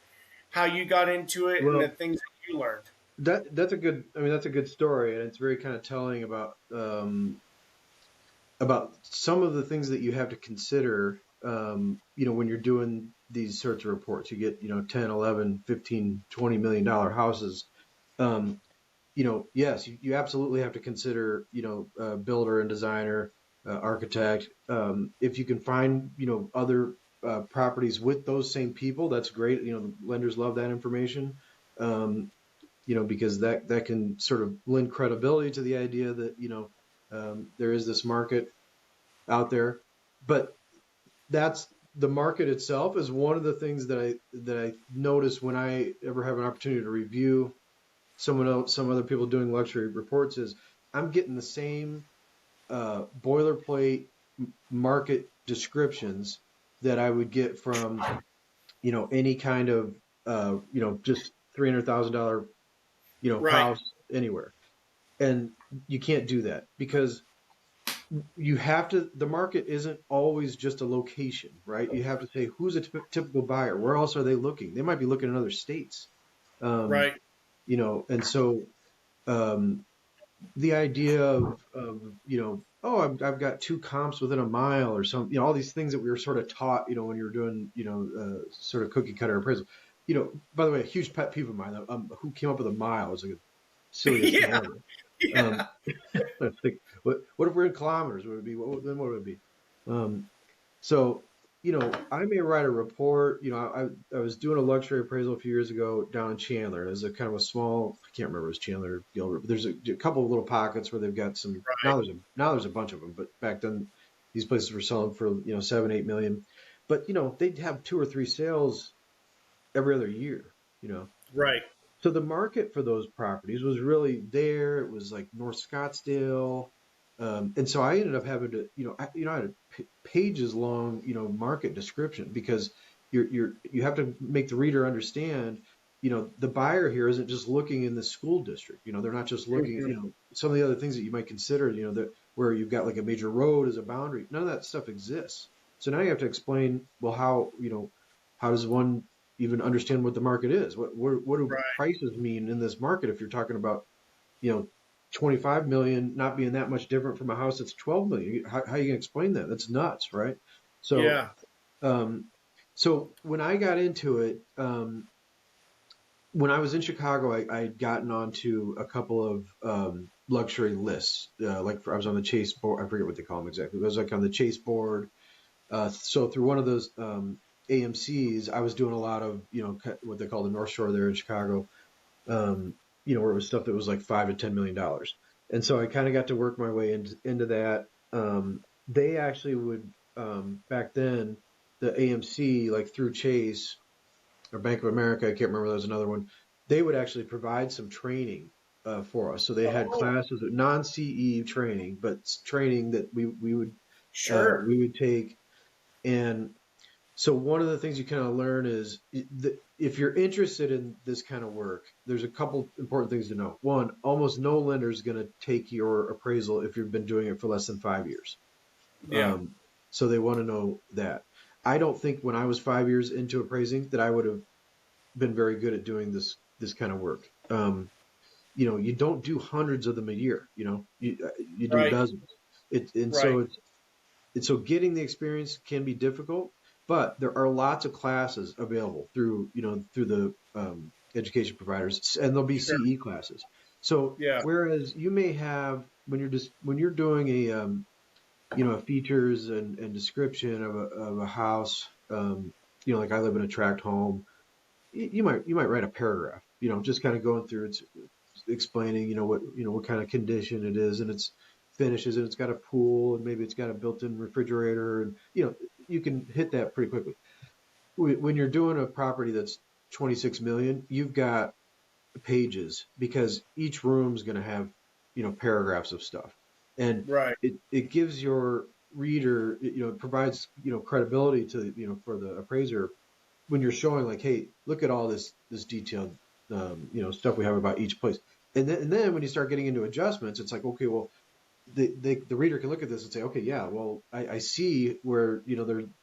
how you got into it and the Well, things that you learned. that's a good. I mean, that's a good story, and it's very kind of telling about some of the things that you have to consider. When you're doing these sorts of reports, you get 10, 11, 15, $20 million houses. Um, yes, you absolutely have to consider, builder and designer, architect. If you can find, other properties with those same people, that's great. Lenders love that information, because that can sort of lend credibility to the idea that, there is this market out there. But that's the market itself is one of the things that I notice when I ever have an opportunity to review someone else, some other people doing luxury reports is I'm getting the same boilerplate market descriptions that I would get from, any kind of, just $300,000, Right. house anywhere. And you can't do that because the market isn't always just a location, right? You have to say, who's a typical buyer? Where else are they looking? They might be looking in other states. Um, Right. and so, um, the idea of oh, I've got two comps within a mile or something, all these things that we were sort of taught, when you were doing, sort of cookie cutter appraisal. By the way, a huge pet peeve of mine, who came up with a mile was like the silliest thing Yeah. ever. Yeah. I think, what if we're in kilometers? What would it be? Then what would it be? Um, so, I may write a report. I was doing a luxury appraisal a few years ago down in Chandler. There's a kind of a small, I can't remember if it was Chandler or Gilbert, but there's a couple of little pockets where they've got some. Right. Now there's a bunch of them, but back then these places were selling for 7, 8 million. But they'd have two or three sales every other year. You know, Right. So the market for those properties was really there. It was like North Scottsdale. And so I ended up having to, I had a pages long, market description because you have to make the reader understand, the buyer here isn't just looking in the school district. They're not just looking, Mhm. some of the other things that you might consider, that where you've got like a major road as a boundary. None of that stuff exists. So now you have to explain, well, how does one even understand what the market is? What do Right. prices mean in this market if you're talking about, you know, 25 million not being that much different from a house that's 12 million? How are you gonna explain that? That's nuts, right? So, Yeah. um, so when I got into it, when I was in Chicago, I had gotten onto a couple of luxury lists. I was on the Chase board. I forget what they call them exactly. It was like on the Chase board. So through one of those AMCs, I was doing a lot of, what they call the North Shore there in Chicago, um, where it was stuff that was like $5 to $10 million. And so I kind of got to work my way into that. They actually would, back then, the AMC, like through Chase or Bank of America, I can't remember, there was another one, they would actually provide some training for us. So they had Oh, classes, non-CE training, but training that sure. we would take. And so one of the things you kind of learn is if you're interested in this kind of work, there's a couple important things to know. One, almost no lender is going to take your appraisal if you've been doing it for less than 5 years. Yeah. Um, so they want to know that. I don't think when I was 5 years into appraising that I would have been very good at doing this kind of work. You don't do hundreds of them a year. You do Right. dozens. And Right. so so getting the experience can be difficult, but there are lots of classes available through the education providers, and there'll be Sure. CE classes. So Yeah. whereas you may have when you're doing a features and description of a house, like I live in a tract home, you might write a paragraph, just kind of going through it, explaining, what kind of condition it is and its finishes, and it's got a pool and maybe it's got a built-in refrigerator, and you can hit that pretty quickly. When you're doing a property that's 26 million, you've got pages because each room's going to have, paragraphs of stuff, and Right. it gives your reader, it provides, credibility to, for the appraiser when you're showing like, hey, look at all this detailed, stuff we have about each place. And then when you start getting into adjustments, it's like, okay, well, the reader can look at this and say, okay, yeah, well, I see where,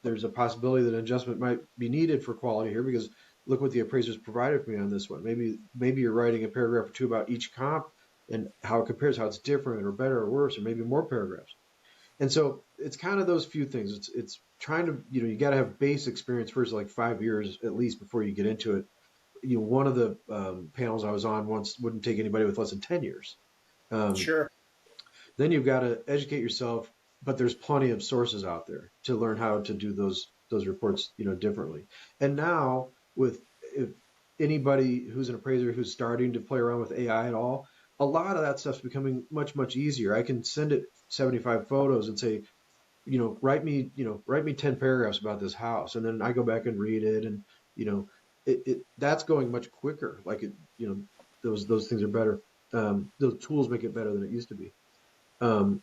there's a possibility that an adjustment might be needed for quality here because look what the appraisers provided for me on this one. Maybe you're writing a paragraph or two about each comp and how it compares, how it's different or better or worse, or maybe more paragraphs. And so it's kind of those few things. It's trying to, you got to have base experience first, like 5 years at least before you get into it. One of the panels I was on once wouldn't take anybody with less than 10 years. Um, Sure. then you've got to educate yourself, but there's plenty of sources out there to learn how to do those reports, differently. And now with if anybody who's an appraiser who's starting to play around with AI at all, a lot of that stuff's becoming much, much easier. I can send it 75 photos and say, write me 10 paragraphs about this house. And then I go back and read it. And, that's going much quicker. Like those things are better. Those tools make it better than it used to be. Um,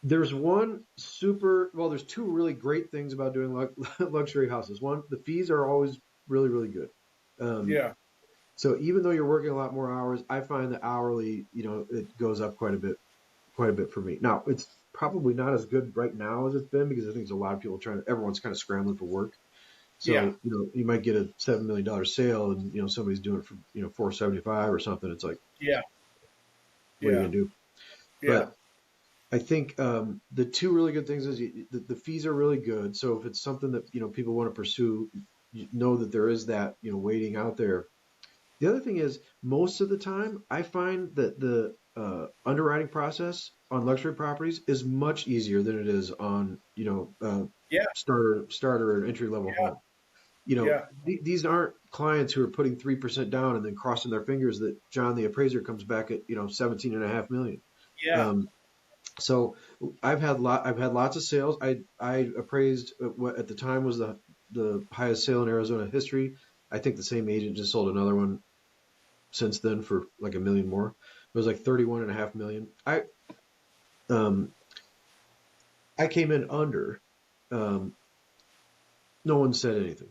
there's two really great things about doing luxury houses. One, the fees are always really, really good. Um, Yeah. so even though you're working a lot more hours, I find that hourly, it goes up quite a bit for me. Now, it's probably not as good right now as it's been because I think there's a lot of people everyone's kind of scrambling for work. Yeah. So, you might get a $7 million sale and, somebody's doing it for, 475 or something. It's like, Yeah. what are you Yeah. going to do? Yeah. But I think the two really good things is the fees are really good. So if it's something that, people want to pursue, you know that there is that, waiting out there. The other thing is, most of the time, I find that the underwriting process on luxury properties is much easier than it is on, Yeah. starter and entry level Yeah. home. Yeah. These aren't clients who are putting 3% down and then crossing their fingers that John the appraiser comes back at, 17.5 million. Yeah. Um, so I've had lots of sales. I appraised what at the time was the highest sale in Arizona history. I think the same agent just sold another one since then for like $1 million more. It was like 31.5 million. Um, I came in under. Um, no one said anything.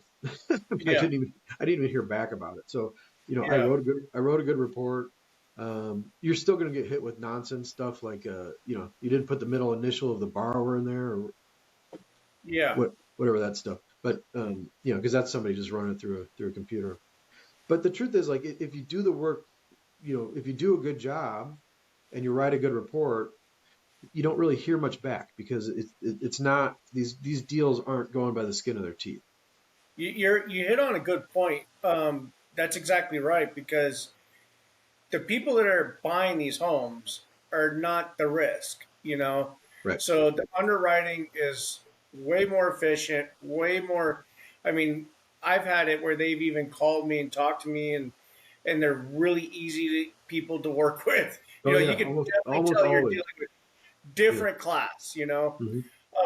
Yeah. I didn't even hear back about it. So, I Yeah. wrote a good report. You're still going to get hit with nonsense stuff like, you didn't put the middle initial of the borrower in there or Yeah. whatever that stuff. But, because that's somebody just running it through a computer. But the truth is, like, if you do the work, if you do a good job and you write a good report, you don't really hear much back because it's not these deals aren't going by the skin of their teeth. You hit on a good point. That's exactly right, because the people that are buying these homes are not the risk, you know. Right. So the underwriting is way more efficient, way more. I mean, I've had it where they've even called me and talked to me, and they're really people to work with. You Oh know, you yeah, can definitely almost tell you're always. dealing with Yeah. different class. You know, Hmm.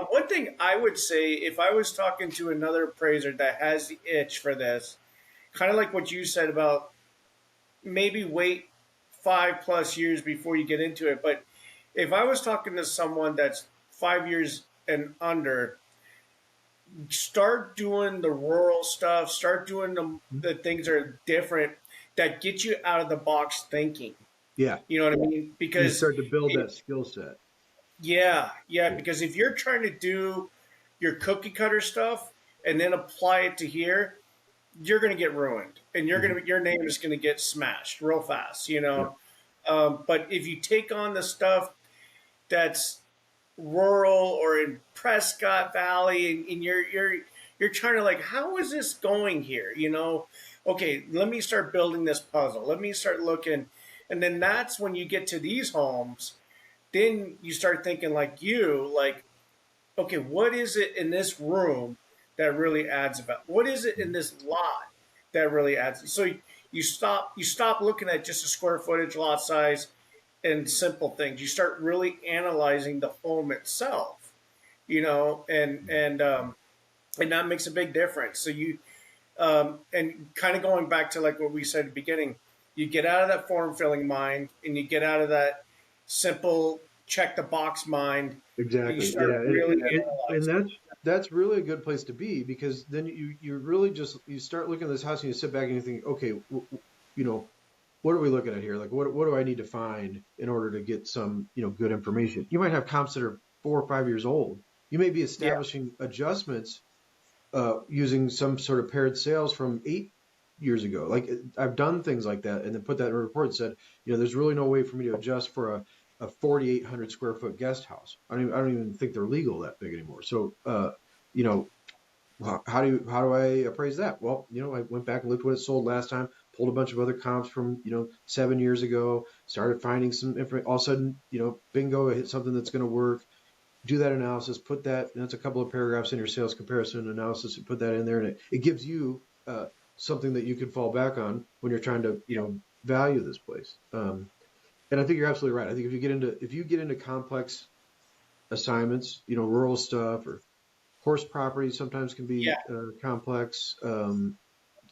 one thing I would say, if I was talking to another appraiser that has the itch for this, kind of like what you said about maybe wait 5+ years before you get into it. But if I was talking to someone that's 5 years and under, start doing the rural stuff, start doing the things that are different that get you out of the box thinking. Yeah, You know what I mean? you Because start to build that skill set. yeah, Yeah. because if you're trying to do your cookie cutter stuff and then apply it to here, you're going to get ruined, and Hmm. your name is going to get smashed real fast. You Yeah. know, but if you take on the stuff that's rural or in Prescott Valley, and you're trying to, like, how is this going here? You know, okay, let me start building this puzzle. Let me start looking, and then that's when you get to these homes. Then you start thinking like, okay, what is it in this room that really adds value? What is it in this lot that really adds? So you stop looking at just a square footage, lot size, and simple things. You start really analyzing the home itself, you know, and that makes a big difference. So and kind of going back to like what we said at the beginning, you get out of that form filling mind and you get out of that simple check the box mind, and you Exactly. start Yeah, really and analyzing. that's really a good place to be because then you really just you start looking at this house and you sit back and you think, okay, you know, what are we looking at here? Like, what do I need to find in order to get some, good information? You might have comps that are 4 or 5 years old. You may be Yeah, establishing adjustments using some sort of paired sales from 8 years ago. Like I've done things like that and then put that in a report and said, there's really no way for me to adjust for a 4,800 square foot guest house. I don't even think they're legal that big anymore. So, you know, how do I appraise that? Well, I went back and looked what it sold last time, pulled a bunch of other comps from 7 years ago, started finding some information. All of a sudden, bingo, I hit something that's going to work. Do that analysis, put that. That's a couple of paragraphs in your sales comparison analysis, and put that in there, and it gives you something that you can fall back on when you're trying to value this place. And I think you're absolutely right. I think if you get into complex assignments, rural stuff or horse properties sometimes can be yeah, complex.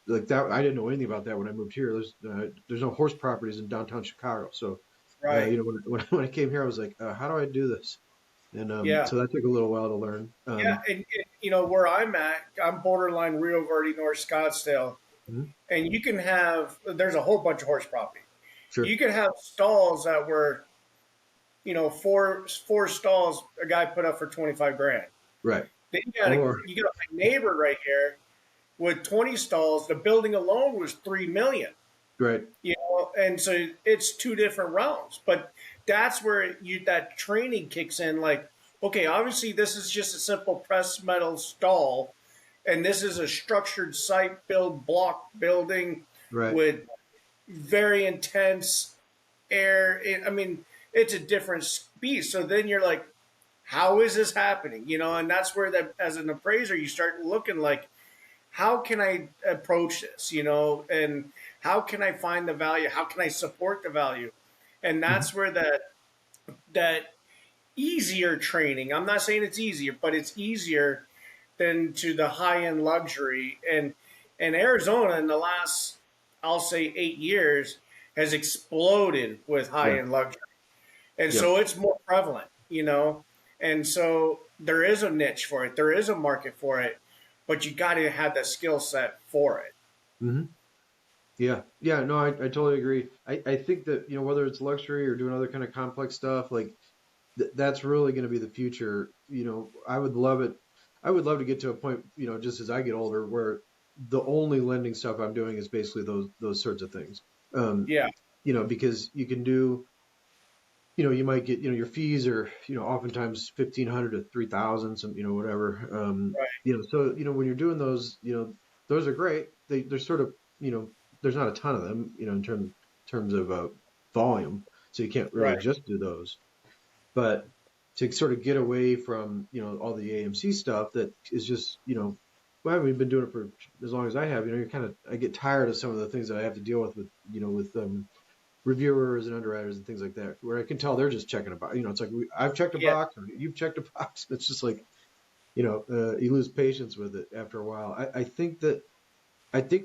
Like that, I didn't know anything about that when I moved here. There's no horse properties in downtown Chicago. So, right. when I came here, I was like, how do I do this? And Yeah, so that took a little while to learn. yeah, and where I'm at, I'm borderline Rio Verde, North Scottsdale, Mhm. and you can have there's a whole bunch of horse property. Sure. You could have stalls that were, four stalls a guy put up for 25 grand. Right. Then Or you got a neighbor right here with 20 stalls. The building alone was 3 million. right. And so it's two different realms. But that's where that training kicks in. Like, okay, obviously this is just a simple press metal stall, and this is a structured site build block building Right. with very intense air. I mean, it's a different beast. So then you're like, how is this happening? And that's where that as an appraiser you start looking like, how can I approach this? And how can I find the value? How can I support the value? And Mhm. that's where that easier training. I'm not saying it's easier, but it's easier than to the high end luxury. And Arizona in the last, I'll say, 8 years has exploded with Yeah. high end luxury. And Yep. so it's more prevalent, you know? And so there is a niche for it, there is a market for it, but you got to have the skill set for it. Hmm. Yeah. Yeah. No, I totally agree. I think that, whether it's luxury or doing other kind of complex stuff, like that's really going to be the future. I would love it. I would love to get to a point, just as I get older, where the only lending stuff I'm doing is basically those sorts of things. Um, Yeah, because you can do, you might get, your fees are, oftentimes 1,500 to 3,000, some, whatever. right, So, when you're doing those, those are great. They're sort of, there's not a ton of them, in terms of volume. So you can't really right. just do those. But to sort of get away from, all the AMC stuff that is just, well, I haven't been doing it for as long as I have, I get tired of some of the things that I have to deal with, reviewers and underwriters and things like that, where I can tell they're just checking a box. It's like I've checked a Yeah, box, or you've checked a box. It's just like, you lose patience with it after a while. I think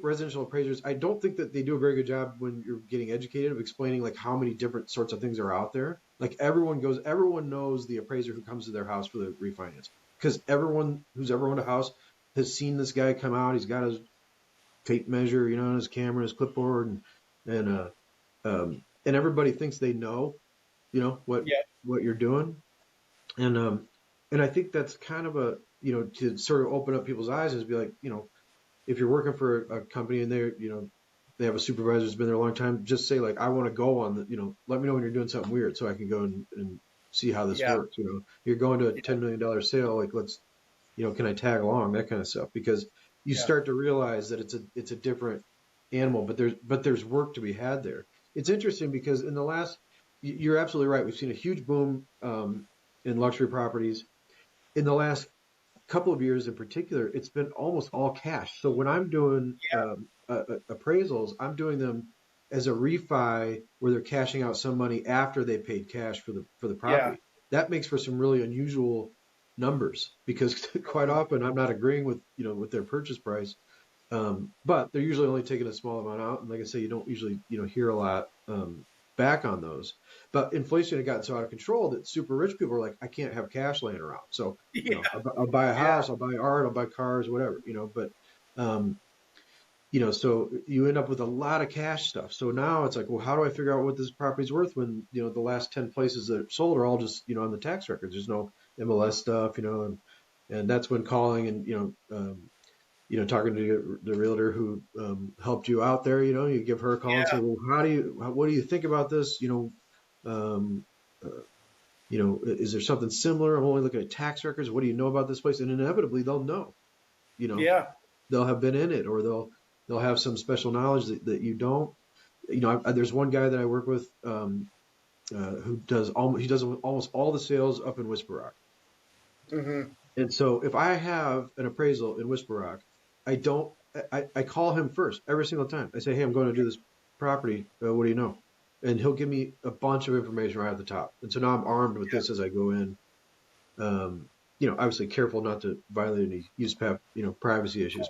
residential appraisers, I don't think that they do a very good job when you're getting educated of explaining like how many different sorts of things are out there. Like everyone knows the appraiser who comes to their house for the refinance, because everyone who's ever owned a house has seen this guy come out. He's got his tape measure, his camera, his clipboard, and everybody thinks they know, what yeah, you're doing. And I think that's kind of to sort of open up people's eyes, is be like, if you're working for a company and they're, they have a supervisor who's been there a long time, just say like, I want to go on let me know when you're doing something weird so I can go and see how this yeah, works. You're going to a yeah, $10 million sale, like let's, can I tag along, that kind of stuff, because you yeah, start to realize that it's a different animal, but there's work to be had there. It's interesting because in the last, you're absolutely right. We've seen a huge boom in luxury properties in the last couple of years in particular. It's been almost all cash. So when I'm doing appraisals, I'm doing them as a refi where they're cashing out some money after they paid cash for the yeah, property. That makes for some really unusual numbers, because quite mhm, often I'm not agreeing with their purchase price. But they're usually only taking a small amount out, and like I say, you don't usually hear a lot back on those. But inflation had gotten so out of control that super rich people are like, I can't have cash laying around, so yeah, I'll buy a yeah, house, I'll buy art, I'll buy cars, whatever. But um, so you end up with a lot of cash stuff. So now it's like, well, how do I figure out what this property's worth when the last 10 places that sold are all just on the tax records? There's no MLS stuff, and that's when calling and talking to the realtor who helped you out there. You give her a call and say, yeah, well, what do you think about this? Um, uh, is there something similar? I'm only looking at tax records. What do you know about this place? And inevitably they'll know. You know, yeah, they'll have been in it, or they'll have some special knowledge that you don't. There's one guy that I work with who does almost all the sales up in Whisper Rock. hmm, And so if I have an appraisal in Whisper Rock, I don't, I call him first every single time. I say, hey, I'm going to do this property. What do you know? And he'll give me a bunch of information right at the top. And so now I'm armed with yeah. this as I go in. Obviously careful not to violate any privacy issues,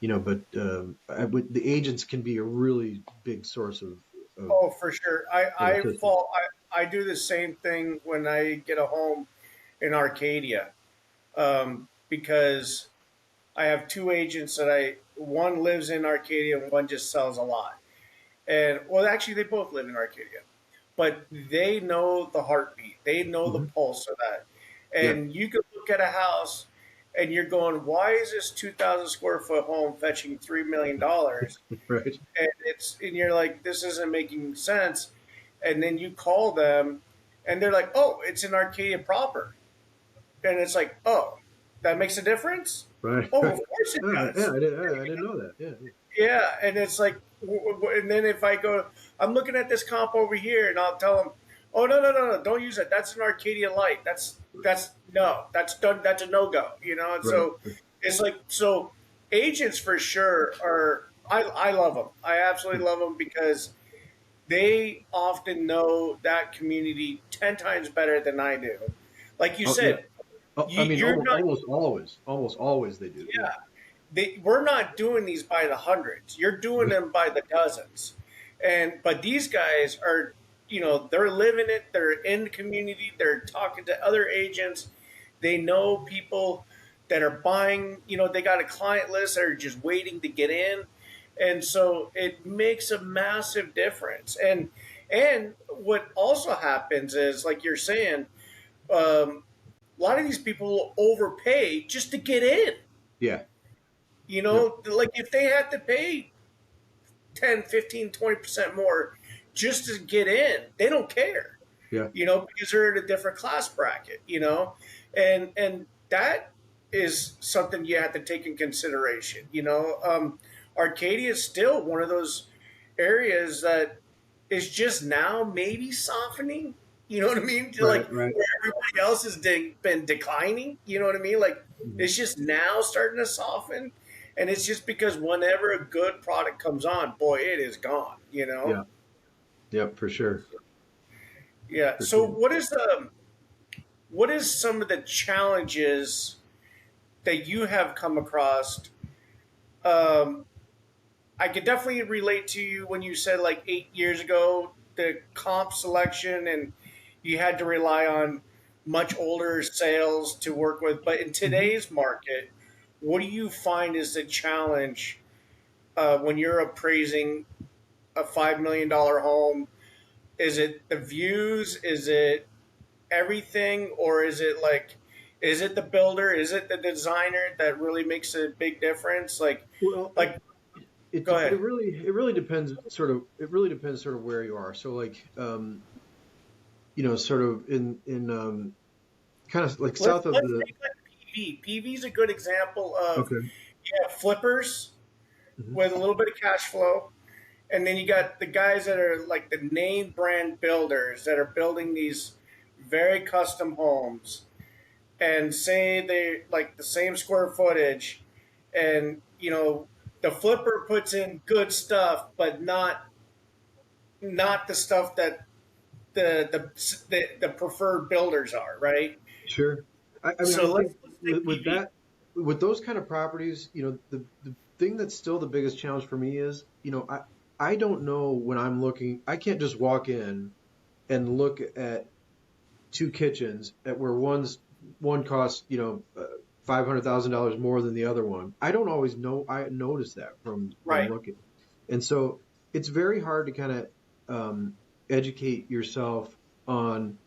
the agents can be a really big source of Oh, for sure. assistance. I do the same thing when I get a home in Arcadia, because I have two agents that one lives in Arcadia and one just sells a lot. And well, actually, they both live in Arcadia, but they know the heartbeat, they know the Hmm. pulse of that. Yeah. And you could look at a house and you're going, why is this 2,000 square foot home fetching $3 million? Right. And you're like, this isn't making sense. And then you call them and they're like, oh, it's in Arcadia proper. And it's like, oh, that makes a difference? Right. Oh, Right. of course it Yeah. does. I didn't know that. Yeah. Yeah, and it's like, and then if I go, I'm looking at this comp over here, and I'll tell them, oh, no, no, no, no, don't use it. That's an Arcadia Light. That's no, that's done. That's a no go. And Right. so it's like, so agents for sure are. I love them. I absolutely love them because they often know that community 10 times better than I do. Like you Oh, yeah. said, Oh, I mean, you're not. almost always they do. Yeah. Yeah, we're not doing these by the hundreds. You're doing them by the dozens. But these guys are, they're living it. They're in the community. They're talking to other agents. They know people that are buying. They got a client list that are just waiting to get in, and so it makes a massive difference. And what also happens is, like you're saying, a lot of these people will overpay just to get in. Yeah. Yep. Like if they had to pay 10, 15, 20% more just to get in, they don't care, Yeah. because they're in a different class bracket, and that is something you have to take in consideration. Arcadia is still one of those areas that is just now maybe softening. You know what I mean? Right. Like Right. where everybody else has been declining. You know what I mean? Like Mhm. it's just now starting to soften, and it's just because whenever a good product comes on, boy, it is gone. Yeah. Yep. For sure. Yeah. For So sure. what is some of the challenges that you have come across? Um, I could definitely relate to you when you said like 8 years ago the comp selection and you had to rely on much older sales to work with. But in Mhm. today's market, what do you find is the challenge when you're appraising a $5 million home? Is it the views? Is it everything, or is it the builder? Is it the designer that really makes a big difference? Well, Like, it go it ahead. really it really depends sort of where you are. So like sort of in kind of like south of Let's the. take like PV. PV is a good example of Okay. you have flippers Mhm. with a little bit of cash flow, and then you got the guys that are like the name brand builders that are building these very custom homes, and say they like the same square footage, and the flipper puts in good stuff, but not the stuff that the preferred builders are, right? Sure. I mean, I So think let's take with PV. that, with those kind of properties, the thing that's still the biggest challenge for me is, I don't know when I'm looking, I can't just walk in and look at two kitchens at where one costs, $500,000 more than the other one. I don't always know. I notice that from Right. looking, and so it's very hard to kind of educate yourself on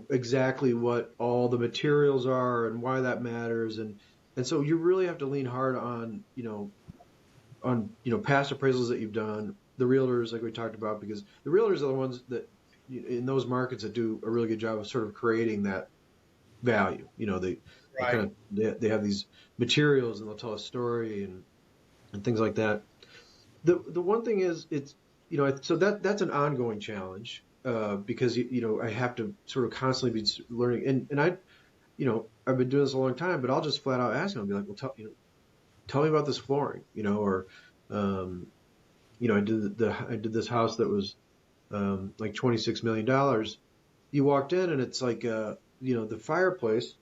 exactly what all the materials are and why that matters, and so you really have to lean hard on past appraisals that you've done, the realtors like we talked about, because the realtors are the ones that in those markets that do a really good job of sort of creating that value. They kind Right. of they have these materials and they'll tell a story and things like that. The one thing is it's so that's an ongoing challenge because I have to sort of constantly be learning, and I've been doing this a long time, but I'll just flat out ask them. I'll be like, well, tell me about this flooring, or um, I did this house that was like $26 million. You walked in and it's like the fireplace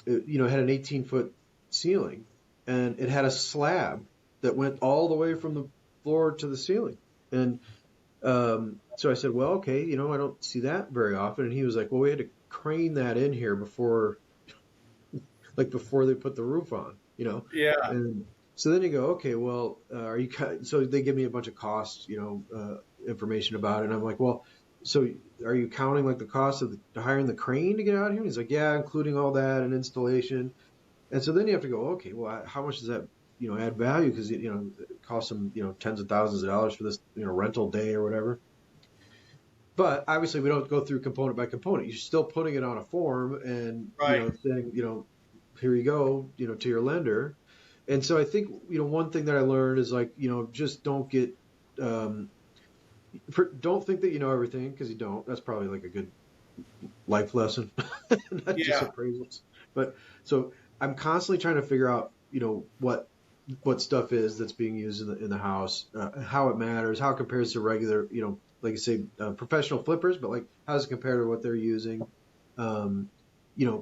had an 18-foot ceiling, and it had a slab that went all the way from the floor to the ceiling. And so I said, well, okay, I don't see that very often. And he was like, well, we had to crane that in here before they put the roof on. Yeah. And so then you go, okay, well, so they give me a bunch of costs, information about it. And I'm like, well, so are you counting like the cost of hiring the crane to get out here? And he's like, yeah, including all that and installation. And so then you have to go, okay, well, how much does that, add value? Because, it costs them, tens of thousands of dollars for this, rental day or whatever. But obviously we don't go through component by component. You're still putting it on a form and, Right. saying, here you go, to your lender. And so I think, one thing that I learned is like, just um, don't think that you know everything, because you don't. That's probably like a good life lesson, not just Yeah. appraisals. But so I'm constantly trying to figure out, what stuff is that's being used in the house, how it matters, how it compares to regular, like you say, professional flippers, but like how does it compare to what they're using? Um,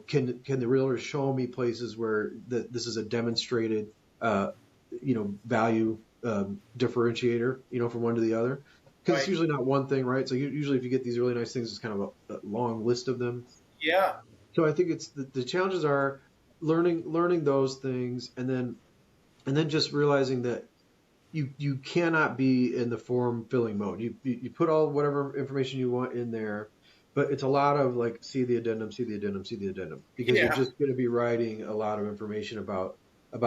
can the realtor show me places where this is a demonstrated, value differentiator, from one to the other? because it's usually not one thing, right? So usually if you get these really nice things, it's kind of a long list of them. Yeah. So I think it's the challenges are learning those things, and then just realizing that you cannot be in the form filling mode. You put all whatever information you want in there, but it's a lot of like see the addendum, see the addendum, see the addendum, because you're Yeah. just going to be writing a lot of information about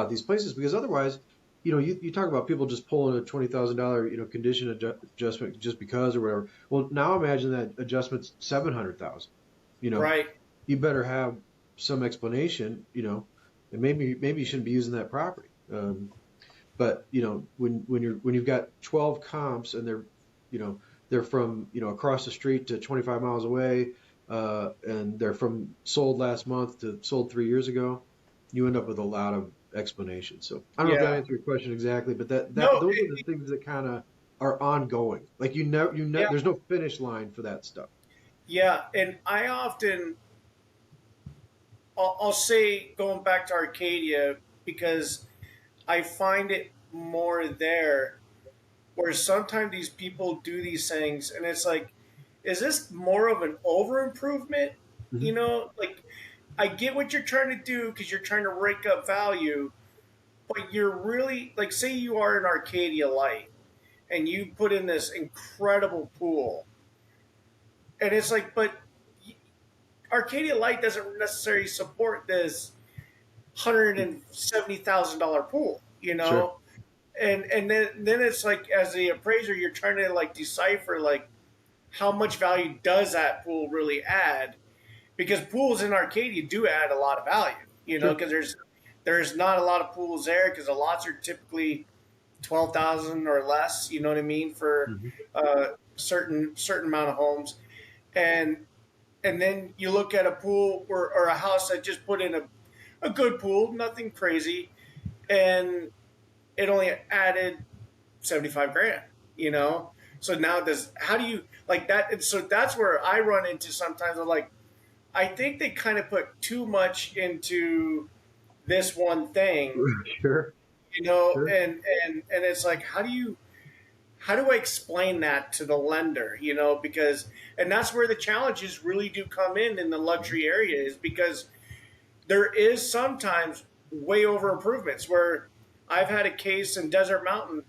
these places. Because otherwise, you talk about people just pulling a $20,000 condition adjustment just because or whatever. Well, now imagine that adjustment's 700,000. You know, Right. you better have some explanation. And maybe you shouldn't be using that property. But when you've got 12 comps and they're from across the street to 25 miles away, and they're from sold last month to sold 3 years ago, you end up with a lot of explanations. So I don't know if that Yeah. answered your question exactly, but that No. those are the things that kind of are ongoing. Like Yeah. there's no finish line for that stuff. Yeah. And I often, I'll say, going back to Arcadia, because I find it more there where sometimes these people do these things and it's like, is this more of an over improvement? Hmm. Like I get what you're trying to do because you're trying to rake up value, but you're really like, say you are an Arcadia Light and you put in this incredible pool, and it's like, but Arcadia Light doesn't necessarily support this $170,000 pool, Sure. and then it's like as the appraiser, you're trying to like decipher like how much value does that pool really add, because pools in Arcadia do add a lot of value, Sure. because there's not a lot of pools there because the lots are typically 12,000 or less. You know what I mean, for Hmm. certain amount of homes, and then you look at a pool or a house that just put in a good pool, nothing crazy, and it only added 75 grand. You know, so now does how do you like that? And so that's where I run into sometimes. I'm like, I think they kind of put too much into this one thing, Sure. Sure. and it's like, how do I explain that to the lender, because and that's where the challenges really do come in the luxury area, is because there is sometimes way over improvements where I've had a case in Desert Mountain.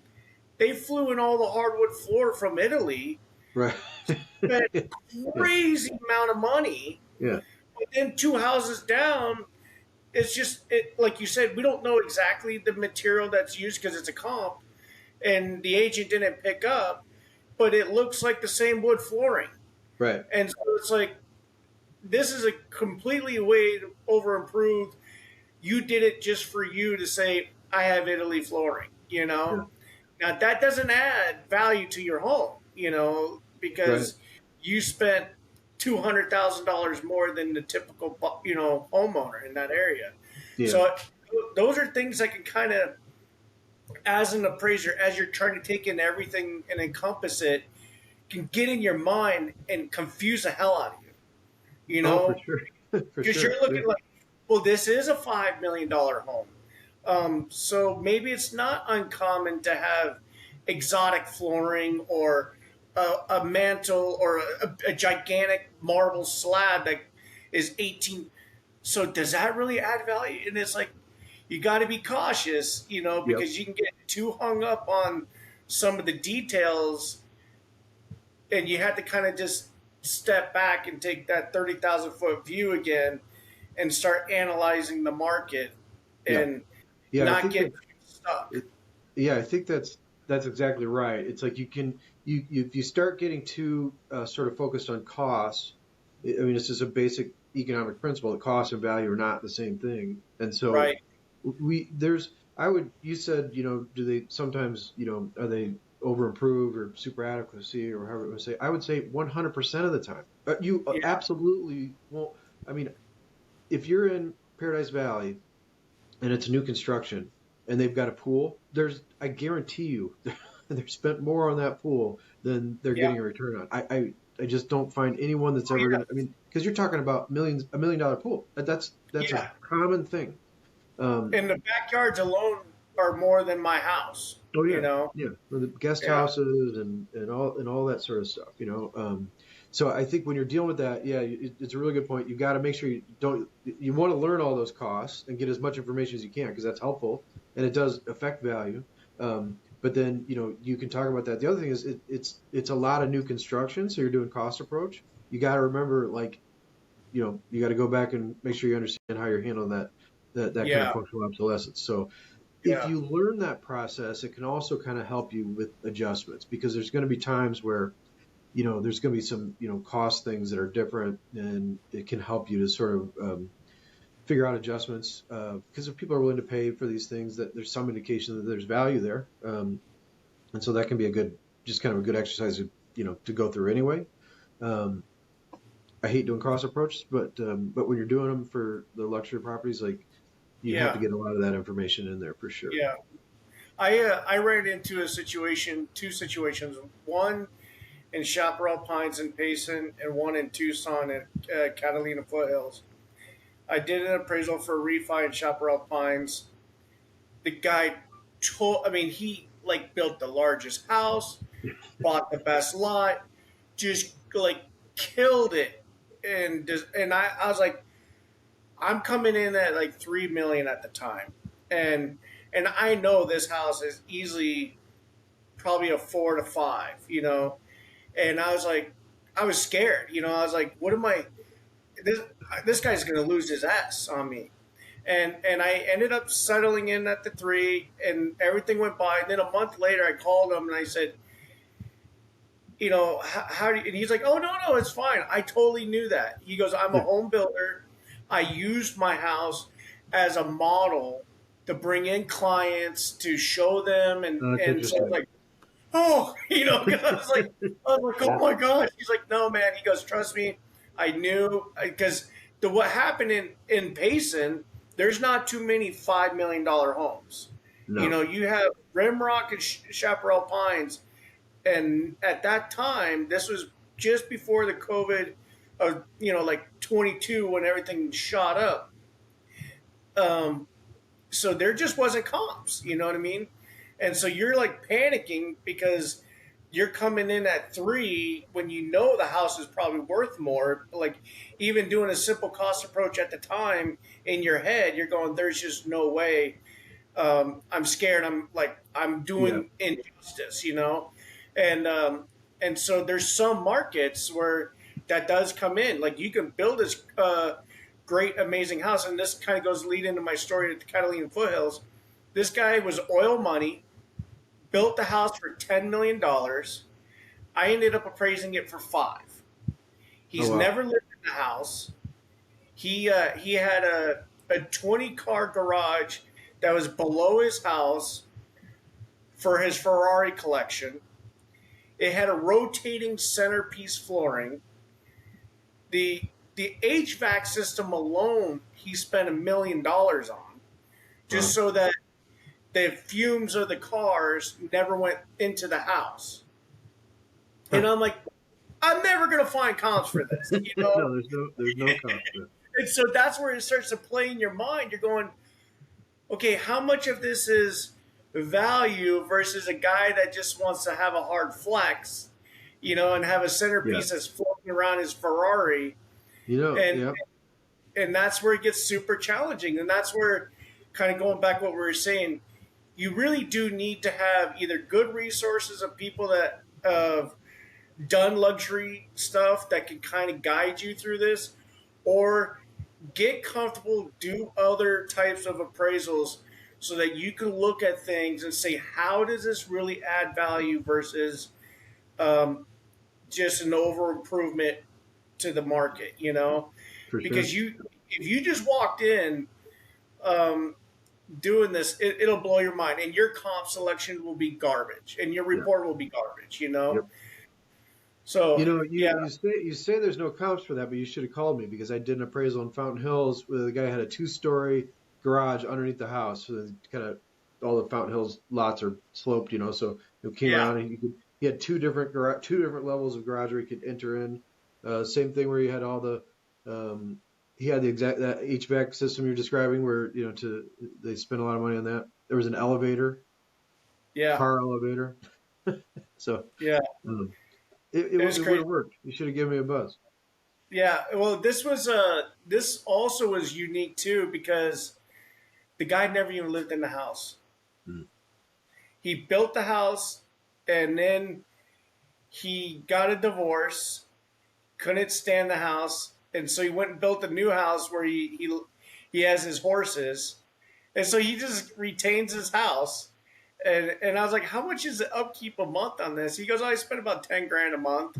They flew in all the hardwood floor from Italy, Right. spent Yeah. crazy amount of money, Yeah. but then two houses down, it's just like you said, we don't know exactly the material that's used because it's a comp, and the agent didn't pick up, but it looks like the same wood flooring, Right. and so it's like this is a completely way over improved. You did it just for you to say I have Italy flooring. Yeah. Now that doesn't add value to your home, Right. because you spent $200,000 more than the typical homeowner in that area. Yeah. So those are things that can kind of, as an appraiser, as you're trying to take in everything and encompass it, can get in your mind and confuse the hell out of you. You Oh, for know, sure. For because sure. you're Yeah. looking like, well, this is a $5 million home. So maybe it's not uncommon to have exotic flooring or a mantle or a gigantic marble slab that is 18. So does that really add value? And it's like, you got to be cautious, Yep. because you can get too hung up on some of the details, and you have to kind of just step back and take that 30,000 foot view again and start analyzing the market Yeah. and Yeah. I not think get that. stuck. Yeah. I think that's exactly right. It's like if you start getting too sort of focused on cost. I mean, this is a basic economic principle. The cost and value are not the same thing, and so Right. you said, do they sometimes, are they over improved or super adequacy or however you want to say? I would say 100% of the time. You Yeah. absolutely won't. I mean, if you're in Paradise Valley and it's new construction and they've got a pool, I guarantee you, they're spent more on that pool than they're Yeah. getting a return on. I just don't find anyone that's Oh, ever yeah. gonna. I mean, because you're talking about $1 million pool. That's a Yeah. common thing. Um, In the backyards alone, are more than my house, Oh you yeah, know? yeah. For the guest Yeah. houses and all that sort of stuff, So I think when you're dealing with that, yeah, it's a really good point. You got to make sure you don't. You want to learn all those costs and get as much information as you can because that's helpful and it does affect value. But then you can talk about that. The other thing is it's a lot of new construction, so you're doing cost approach. You got to remember, like, you got to go back and make sure you understand how you're handling that kind of Yeah. functional obsolescence. So if Yeah. you learn that process, it can also kind of help you with adjustments because there's going to be times where, there's going to be some, cost things that are different and it can help you to sort of figure out adjustments. Because if people are willing to pay for these things, that there's some indication that there's value there. And so that can be just kind of a good exercise, to go through anyway. Um, I hate doing cost approaches, but when you're doing them for the luxury properties, like you have to Yeah. get a lot of that information in there for sure. Yeah. I ran into two situations. One in Chaparral Pines and Payson, and one in Tucson at Catalina Foothills. I did an appraisal for a refi in Chaparral Pines. The guy I mean, he like built the largest house, bought the best lot, just like killed it, and I was like, I'm coming in at like 3 million at the time, and I know this house is easily probably a 4 to 5, and I was like, I was scared, I was like, what am I? This this guy's gonna lose his ass on me, and I ended up settling in at the 3, and everything went by. And then a month later, I called him and I said, how do you, and he's like, oh, no, it's fine. I totally knew that. He goes, I'm a Yeah. home builder. I used my house as a model to bring in clients to show them. That's And so I was interesting. like, oh, 'cause I was like, oh my gosh. He's like, no, man. He goes, trust me. I knew because what happened in Payson, there's not too many $5 million homes. No. You have Rimrock and Chaparral Pines, and at that time, this was just before the COVID of like 22 when everything shot up. Um, so there just wasn't comps. You know what I mean? And so you're like panicking because you're coming in at 3 when the house is probably worth more. Like even doing a simple cost approach at the time in your head, you're going, "There's just no way." I'm scared. I'm Yeah. doing injustice, and so there's some markets where that does come in. Like you can build this great, amazing house, and this kind of goes lead into my story at the Catalina Foothills. This guy was oil money, built the house for $10 million. I ended up appraising it for 5. Oh He's wow. never lived in the house. He had a 20-car garage that was below his house for his Ferrari collection. It had a rotating centerpiece flooring. The HVAC system alone he spent $1 million on, just Wow. so that the fumes of the cars never went into the house. Huh. And I'm like, I'm never gonna find comps for this. No, there's no comp to it. And so that's where it starts to play in your mind. You're going, okay, how much of this is value versus a guy that just wants to have a hard flex, and have a Yeah. centerpiece that's floating around his Ferrari, and Yeah. and that's where it gets super challenging, and that's where, kind of going back what we were saying, you really do need to have either good resources of people that have done luxury stuff that can kind of guide you through this, or get comfortable, do other types of appraisals so that you can look at things and say, how does this really add value versus um, just an over improvement to the market? For sure. Because if you just walked in um, doing this, it'll blow your mind, and your comp selection will be garbage, and your Yeah. report will be garbage. Yep. So You yeah, you say there's no comps for that, but you should have called me because I did an appraisal in Fountain Hills where the guy had a 2-story garage underneath the house. So kind of all the Fountain Hills lots are sloped, so it came yeah, around and he had two different levels of garage where he could enter in. Same thing where you had all the he had the exact that HVAC system you're describing, where they spend a lot of money on that. There was an elevator, Yeah, car elevator. So yeah, um, it it was would crazy. have worked. You should have given me a buzz. Yeah, well, this also was unique too because the guy never even lived in the house. Mm. He built the house, and then he got a divorce, couldn't stand the house, and so he went and built a new house where he has his horses, and so he just retains his house. And I was like, how much is the upkeep a month on this? He goes, oh, I spend about 10 grand a month,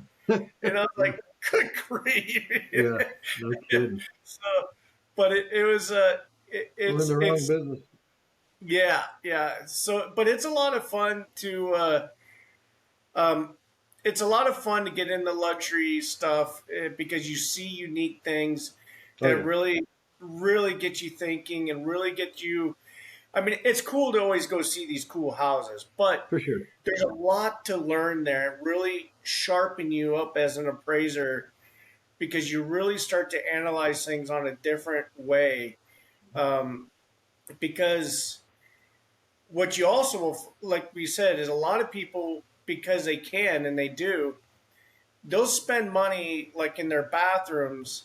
and I was Yeah, like, good grief. yeah, no kidding. So, but it was We're in the wrong it's business. yeah, yeah. So, but it's a lot of fun to um, it's a lot of fun to get into luxury stuff because you see unique things Oh that yeah, really get you thinking and really get you. I mean, it's cool to always go see these cool houses, but for sure. there's a lot to learn there and really sharpen you up as an appraiser because you really start to analyze things on a different way. Um, because what you also, like we said, is a lot of people, because they can and they do, they'll spend money like in their bathrooms,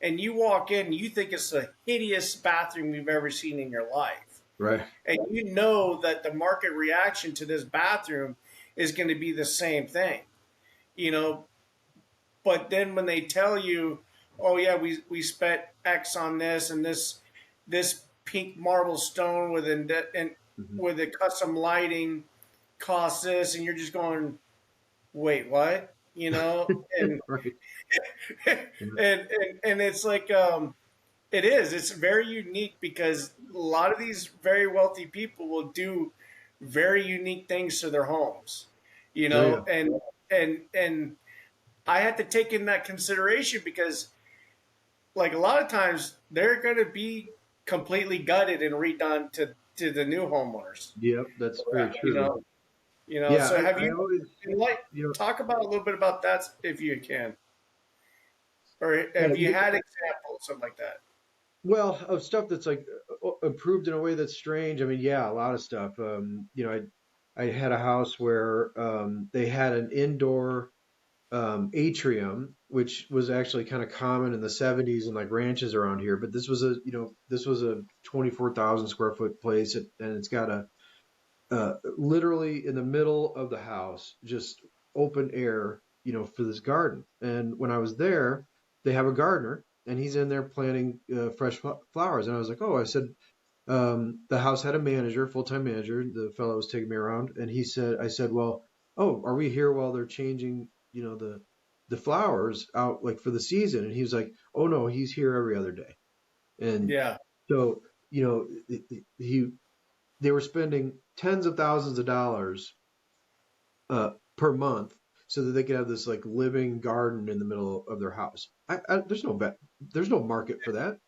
and you walk in, you think it's the hideous bathroom you've ever seen in your life. Right. And you know that the market reaction to this bathroom is going to be the same thing, you know. But then when they tell you, oh yeah, we spent X on this and this pink marble stone and Hmm. with the custom lighting costs this, and you're just going, wait, what? You know, and Right. and, Yeah. and it's like it's very unique because a lot of these very wealthy people will do very unique things to their homes, you Oh yeah. know, and I had to take in that consideration because like a lot of times they're going to be completely gutted and redone to the new homeowners, Yep. That's very you true. know. You know, Yeah. so have I you always like you know talk about a little bit about that if you can, or uh, have you had examples something like that? well, of stuff that's like improved in a way that's strange. I mean, yeah, a lot of stuff. I had a house where they had an indoor atrium, which was actually kind of common in the 70s and like ranches around here. But this was a 24,000 square foot place, and it's got a literally in the middle of the house, just open air, for this garden. And when I was there, they have a gardener, and he's in there planting fresh flowers. And I was like, oh, I said, the house had a manager, full-time manager, the fellow was taking me around, and I said, well, oh, are we here while they're changing, the flowers out like for the season? And he was like, oh no, he's here every other day. And Yeah, so, he they were spending tens of thousands of dollars per month so that they could have this like living garden in the middle of their house. There's no market for that.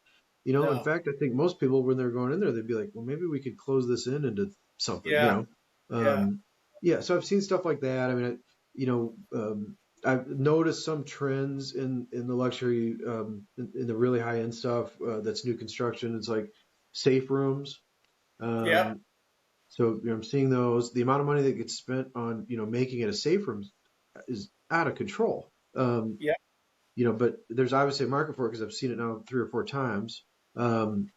In no, fact, I think most people when they're going in there, they'd be like, well, maybe we could close this in into something, yeah, yeah, Yeah. So I've seen stuff like that. I mean, I've noticed some trends in the luxury, in the really high end stuff that's new construction. It's like safe rooms. yeah, Um, so I'm seeing those. The amount of money that gets spent on making it a safe room is out of control. yeah, But there's obviously a market for it because I've seen it now 3 or 4 times. Um,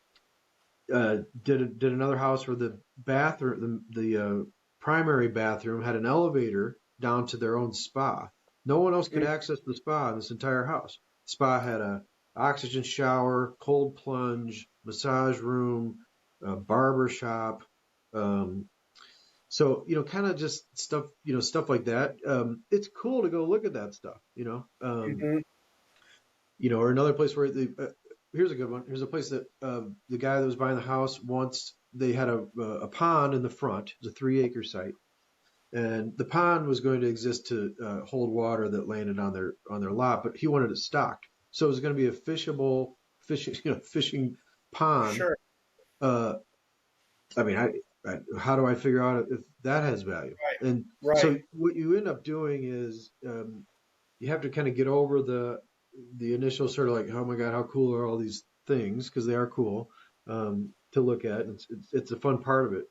did another house where the bathroom, the primary bathroom had an elevator down to their own spa. No one else could mm, access the spa in this entire house. Spa had a oxygen shower, cold plunge, massage room, barber shop. Um, so, kind of just stuff, stuff like that. It's cool to go look at that stuff. mm-hmm, Or another place where here's a good one. Here's a place that the guy that was buying the house once they had a pond in the front. It was a 3 acre site, and the pond was going to exist to hold water that landed on their lot, but he wanted it stocked, so it was going to be a fishing fishing pond. sure, Uh, I mean, how do I figure out if that has value? right, And right, so what you end up doing is you have to kind of get over the the initial sort of like, oh my God, how cool are all these things? Because they are cool to look at. And it's a fun part of it.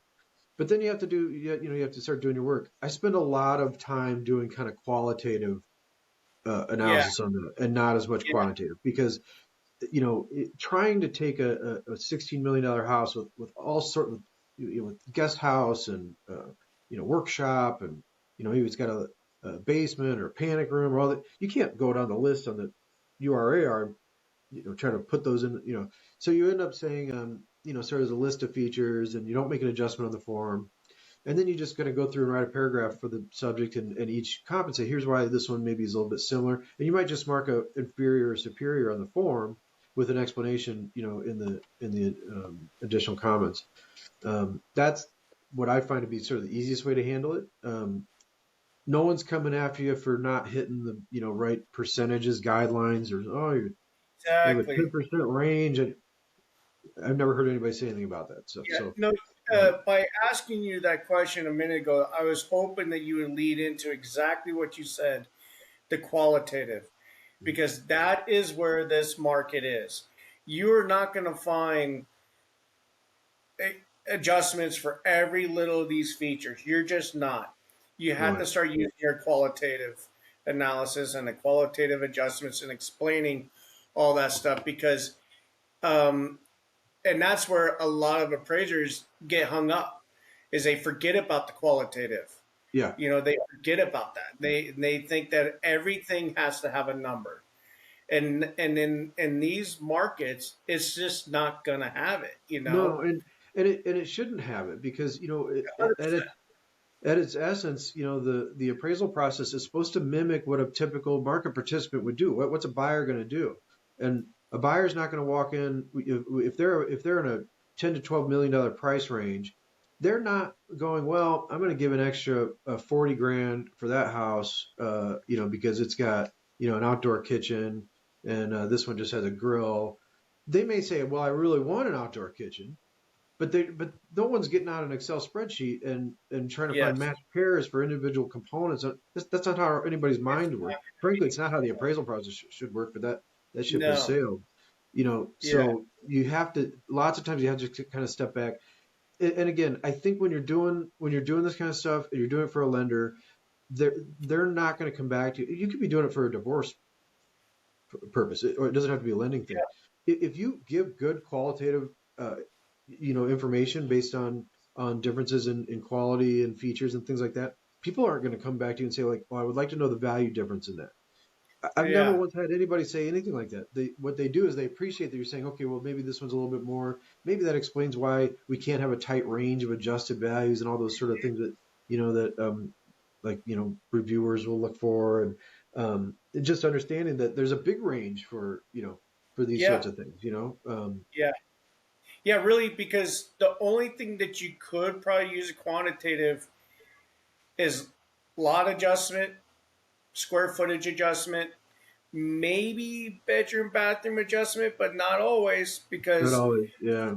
But then you have to do, you have to start doing your work. I spend a lot of time doing kind of qualitative Yeah, analysis on that and not as much yeah, quantitative because, trying to take a $16 million house with all sort of, with guest house and, workshop and, maybe it's got a basement or a panic room or all that. You can't go down the list on the URAR, try to put those in, so you end up saying, sort of as a list of features and you don't make an adjustment on the form. And then you just got to go through and write a paragraph for the subject and each comp and say, here's why this one maybe is a little bit similar. And you might just mark a inferior or superior on the form with an explanation, in the additional comments. That's what I find to be sort of the easiest way to handle it. No one's coming after you for not hitting the, right percentages, guidelines, or, oh, you have a exactly. 10% range. And I've never heard anybody say anything about that stuff. Yeah, So, no. uh, By asking you that question a minute ago, I was hoping that you would lead into exactly what you said, the qualitative, because that is where this market is. You're not going to find adjustments for every little of these features. You're just not. You have to right. start using your qualitative analysis and the qualitative adjustments and explaining all that stuff because, um, and that's where a lot of appraisers get hung up, is they forget about the qualitative. Yeah. They forget about that. They think that everything has to have a number, and in these markets, it's just not gonna have it. No, and it shouldn't have it because at its essence, the appraisal process is supposed to mimic what a typical market participant would do. What's a buyer going to do? And a buyer's not going to walk in if they're in a 10 to 12 million dollar price range. They're not going, well, I'm going to give an extra 40 grand for that house, because it's got an outdoor kitchen and this one just has a grill. They may say, well, I really want an outdoor kitchen, but no one's getting out an Excel spreadsheet and trying to find Yes, match pairs for individual components. That's not how anybody's it's mind works. not Frankly, it's not how the appraisal process should work. But that ship has no. sailed. Yeah, So you have to. Lots of times you have to kind of step back. And again, I think when you're doing this kind of stuff and you're doing it for a lender, they're not going to come back to you. You could be doing it for a divorce purpose, or it doesn't have to be a lending thing. yeah, If you give good qualitative, information based on differences in quality and features and things like that, people aren't going to come back to you and say like, "Oh, I would like to know the value difference in that." I've never yeah, once had anybody say anything like that. What they do is they appreciate that you're saying, okay, well, maybe this one's a little bit more. Maybe that explains why we can't have a tight range of adjusted values and all those sort of things that reviewers will look for, and just understanding that there's a big range for these yeah, sorts of things. yeah, yeah. Really, because the only thing that you could probably use a quantitative is lot adjustment, square footage adjustment, maybe bedroom bathroom adjustment, but not always Not because always, yeah.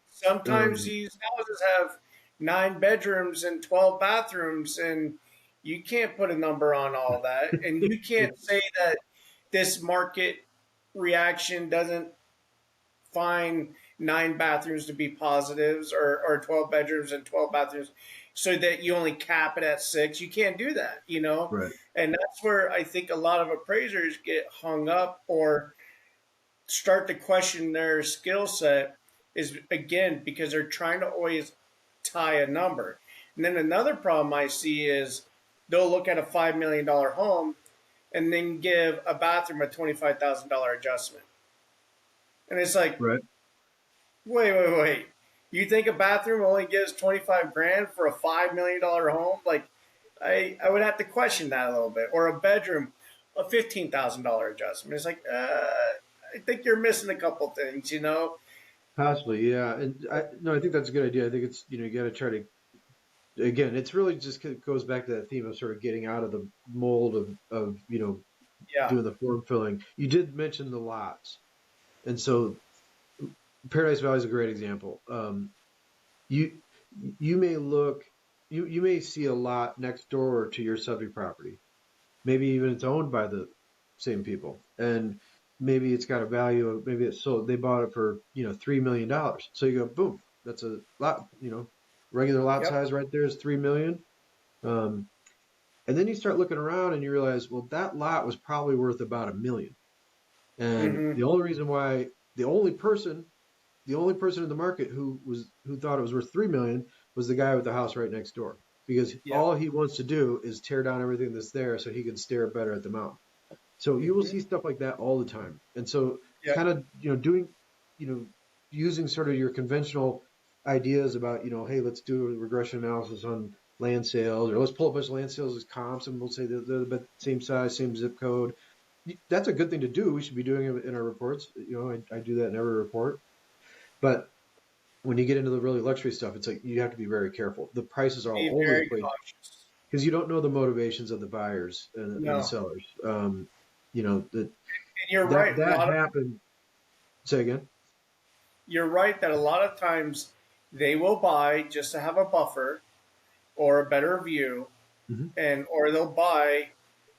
sometimes Um, these houses have 9 bedrooms and 12 bathrooms, and you can't put a number on all that. And you can't say that this market reaction doesn't find 9 bathrooms to be positives or 12 bedrooms and 12 bathrooms so that you only cap it at 6. You can't do that. right, And that's where I think a lot of appraisers get hung up or start to question their skill set is again because they're trying to always tie a number. And then another problem I see is they'll look at a $5 million home and then give a bathroom a $25,000 adjustment. And it's like, right. wait. You think a bathroom only gives 25 grand for a $5 million home? Like, I would have to question that a little bit. Or a bedroom, a $15,000 adjustment. It's like, I think you're missing a couple things. Possibly, yeah. And no, I think that's a good idea. I think it's, you got to try to, again, it's really just goes back to that theme of sort of getting out of the mold of Yeah, doing the form filling. You did mention the lots. And so Paradise Valley is a great example. You you may look, you may see a lot next door to your subject property. Maybe even it's owned by the same people. And maybe it's got a value of, maybe it's sold, they bought it for, $3 million. So you go, boom, that's a lot, regular lot Yep. size right there is 3 million. Um, and then you start looking around and you realize, well, that lot was probably worth about 1 million. And Mm-hmm. the only reason why, the only person, the only person in the market who thought it was worth 3 million was the guy with the house right next door, because Yep. all he wants to do is tear down everything that's there so he can stare better at the mountain. So you will Mm-hmm. see stuff like that all the time. And so Yep. kind of, doing, you know, using sort of your conventional ideas about, hey, let's do a regression analysis on land sales, or let's pull a bunch of land sales as comps and we'll say they're the same size, same zip code. That's a good thing to do. We should be doing it in our reports. I do that in every report. But when you get into the really luxury stuff, it's like you have to be very careful. The prices are all Be over the very place cautious. because you don't know the motivations of the buyers and the No. sellers. That And you're that right. that happened. Say again. You're right that a lot of times they will buy just to have a buffer or a better view, Hmm. and or they'll buy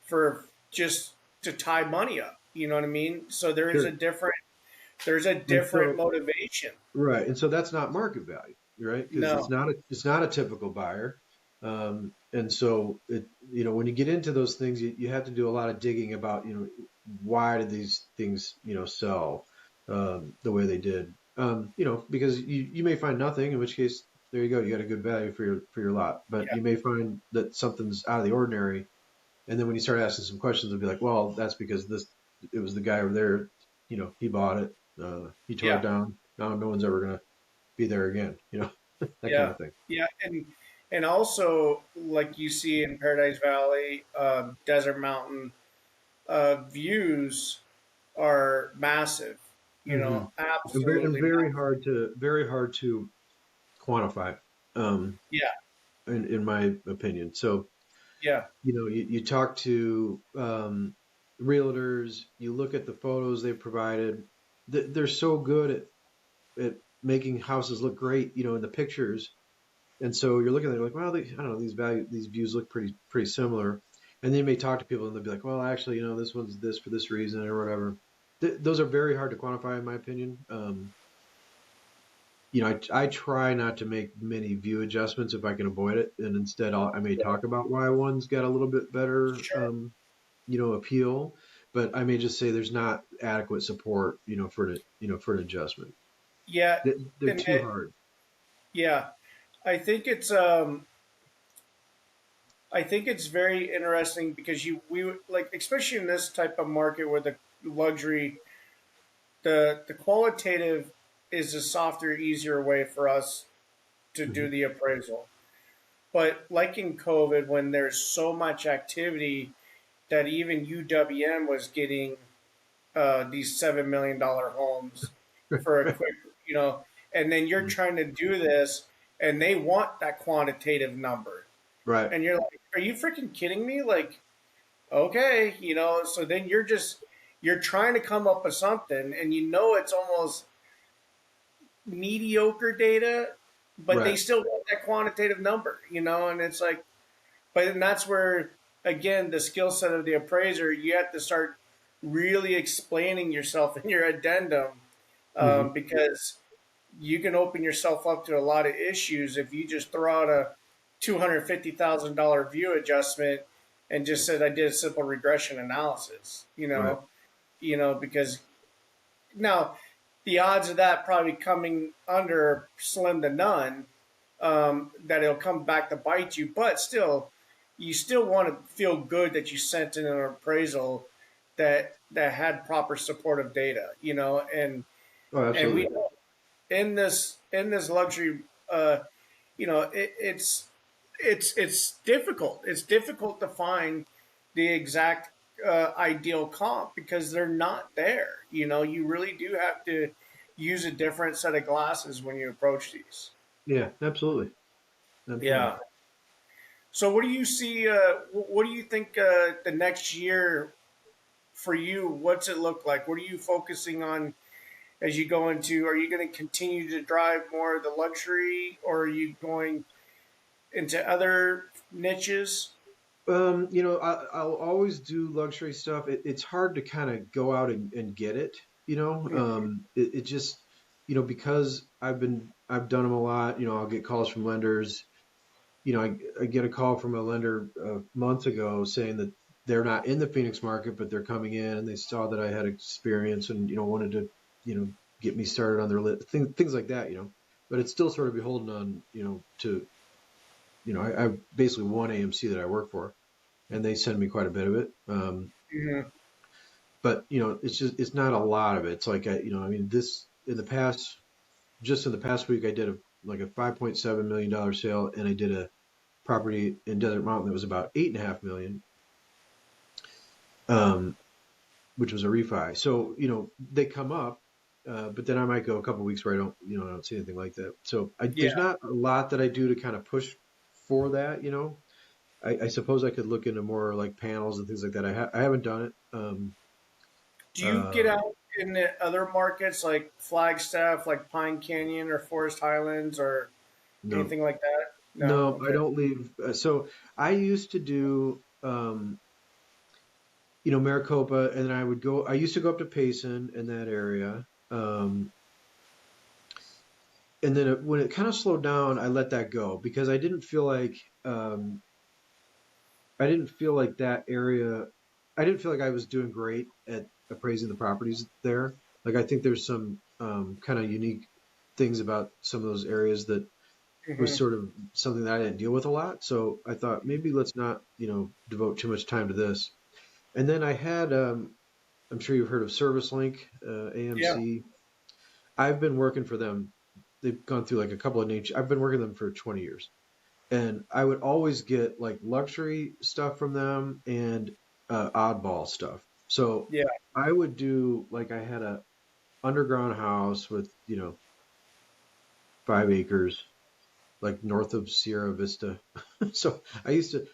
for just to tie money up. You know what I mean? So Sure. there's a And different so motivation. right, and so that's not market value, right? Because it's No. not a typical buyer. And so when you get into those things, you have to do a lot of digging about why did these things sell the way they did. Because you may find nothing, in which case there you go, you got a good value for your lot. But Yeah. you may find that something's out of the ordinary, and then when you start asking some questions, they'll be like, well, that's because it was the guy over there, he bought it, he tore it Yeah. down. Now no one's ever gonna be there again, that kind Yeah. of thing. Yeah. And also like you see in Paradise Valley, Desert Mountain, views are massive. You Hmm. know, And absolutely very hard to quantify, um, yeah, in my opinion. So, yeah, you talk to realtors, you look at the photos they provided. They're so good at making houses look great, in the pictures. And so you're looking at it like, well, I don't know, these views look pretty similar. And then you may talk to people and they'll be like, well, actually, this one's this for this reason or whatever. Those are very hard to quantify, in my opinion. I try not to make many view adjustments if I can avoid it, and instead I may talk about why one's got a little bit better, sure, appeal, but I may just say there's not adequate support, for an adjustment. yeah, They're and too hard. yeah. I think it's I think it's very interesting because we like, especially in this type of market where the luxury, the qualitative is a softer, easier way for us to do Hmm. the appraisal. But like in COVID, when there's so much activity that even UWM was getting these $7 million homes for a quick, you know, and then you're trying to do this, and they want that quantitative number, Right. and you're like, "Are you freaking kidding me?" Like, okay, so then you're trying to come up with something, and it's almost mediocre data, but they Right. still want that quantitative number, and it's like, but then that's where, again, the skill set of the appraiser, you have to start really explaining yourself in your addendum, Hmm. because you can open yourself up to a lot of issues if you just throw out a $250,000 view adjustment and just said I did a simple regression analysis. Right. Because now the odds of that probably coming under slim to none, that it'll come back to bite you. But still, you still want to feel good that you sent in an appraisal that had proper supportive data, Oh, and we absolutely. know in this luxury, uh, it's difficult. It's difficult to find the exact ideal comp because they're not there. You really do have to use a different set of glasses when you approach these. Yeah, absolutely. Absolutely. Yeah. So, what do you see? What do you think the next year for you? What's it look like? What are you focusing on as you go into? Are you going to continue to drive more of the luxury, or are you going into other niches? I'll always do luxury stuff. It's hard to kind of go out and get it, Mhm. it just, because I've done them a lot. I'll get calls from lenders. I get a call from a lender months ago saying that they're not in the Phoenix market, but they're coming in and they saw that I had experience and, wanted to, get me started on their list, things like that, but it's still sort of beholden on, to, I basically one AMC that I work for and they send me quite a bit of it. Mhm. But it's not a lot of it. It's like, I mean, just in the past week, I did like a $5.7 million sale and I did a property in Desert Mountain that was about 8.5 million, um, which was a refi. So, they come up, but then I might go a couple weeks where I don't see anything like that. So Yeah. there's not a lot that I do to kind of push for that, I suppose I could look into more like panels and things like that. I haven't done it. Do you get Um, out in the other markets like Flagstaff, like Pine Canyon or Forest Highlands or no, anything like that? No. no, I Okay. don't leave. So I used to do, Maricopa, and then I used to go up to Payson in that area. And then when it kind of slowed down, I let that go because um, I didn't feel like that area, I didn't feel like I was doing great at appraising the properties there. Like I think there's some kind of unique things about some of those areas that was Hmm. sort of something that I didn't deal with a lot. So I thought maybe let's not, devote too much time to this. And then I had, I'm sure you've heard of Service Link, Yeah. AMC. I've been working for them. They've gone through like a couple of names. I've been working with them for 20 years. And I would always get like luxury stuff from them and oddball stuff. So Yeah. I would do like I had a underground house with, 5 acres, like north of Sierra Vista. So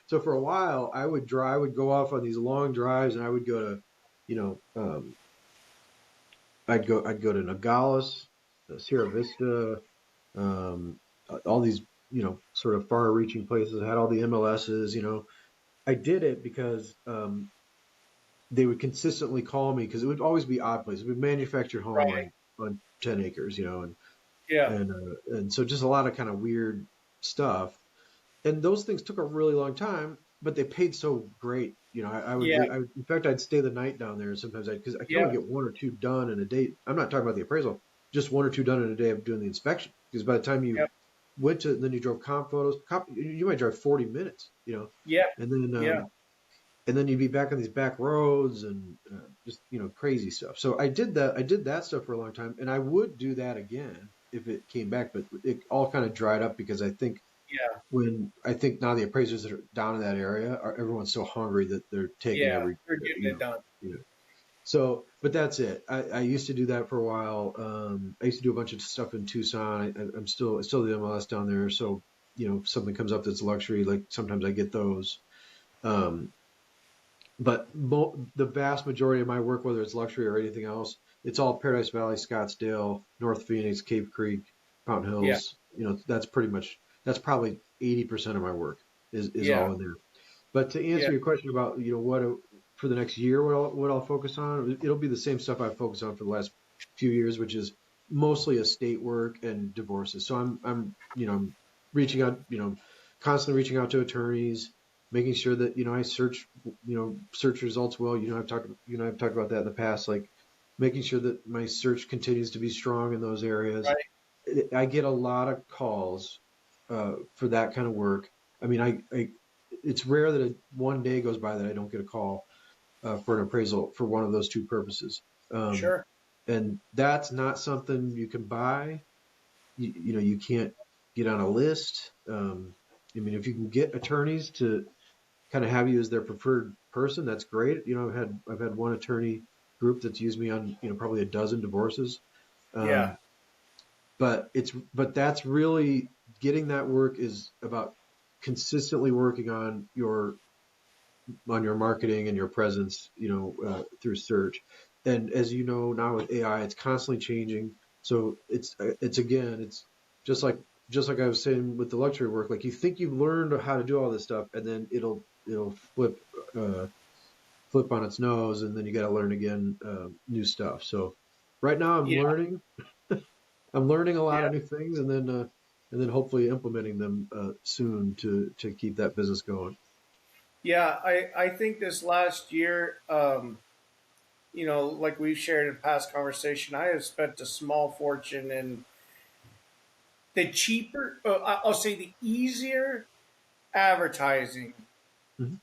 for a while I would go off on these long drives and I would go to, you know, I'd go to Nogales, Sierra Vista, all these, sort of far reaching places. I had all the MLSs, I did it because, they would consistently call me because it would always be odd places. It would manufactured home Right. on 10 acres, Yeah. and so just a lot of kind of weird stuff. And those things took a really long time, but they paid so great. Yeah. In fact, I'd stay the night down there. Sometimes because I could only Yeah. get one or two done in a day. I'm not talking about the appraisal, just one or two done in a day of doing the inspection. Because by the time you Yeah. then you drove comp photos, you might drive 40 minutes, Yeah. and then, Yeah. you'd be back on these back roads and just, crazy stuff. So I did that stuff for a long time and I would do that again if it came back, but it all kind of dried up because Yeah. I think now the appraisers that are down in that area everyone's so hungry that they're taking Yeah. every, They're getting you it know, done. you know. So, but that's it. I used to do that for a while. I used to do a bunch of stuff in Tucson. I still do MLS down there. So, if something comes up that's luxury, like sometimes I get those. Um, but the vast majority of my work, whether it's luxury or anything else, it's all Paradise Valley, Scottsdale, North Phoenix, Cave Creek, Fountain Yeah. Hills. That's probably 80% of my work is Yeah. all in there. But to Yeah. answer your question about, for the next year, what I'll focus on, it'll be the same stuff I've focused on for the last few years, which is mostly estate work and divorces. So I'm reaching out, constantly reaching out to attorneys, making sure that, I search results well. I've talked about that in the past, like making sure that my search continues to be strong in those areas. Right. I get a lot of calls, for that kind of work. I mean, it's rare that one day goes by that I don't get a call, for an appraisal for one of those two purposes. Um, Sure. and that's not something you can buy. You can't get on a list. I mean, if you can get attorneys to kind of have you as their preferred person, that's great. I've had one attorney group that's used me on, probably a dozen divorces. Yeah. Um, but that's really getting that work is about consistently working on your marketing and your presence, through search. And as you know, now with AI, it's constantly changing. So it's just like I was saying with the luxury work, like you think you've learned how to do all this stuff and then it'll flip on its nose, and then you got to learn again new stuff. So right now I'm Yeah, learning. I'm learning a lot yeah, of new things, and then hopefully implementing them soon to keep that business going. yeah. I think this last year, like we've shared in past conversation, I have spent a small fortune in the cheaper, I'll say the easier advertising, Hmm.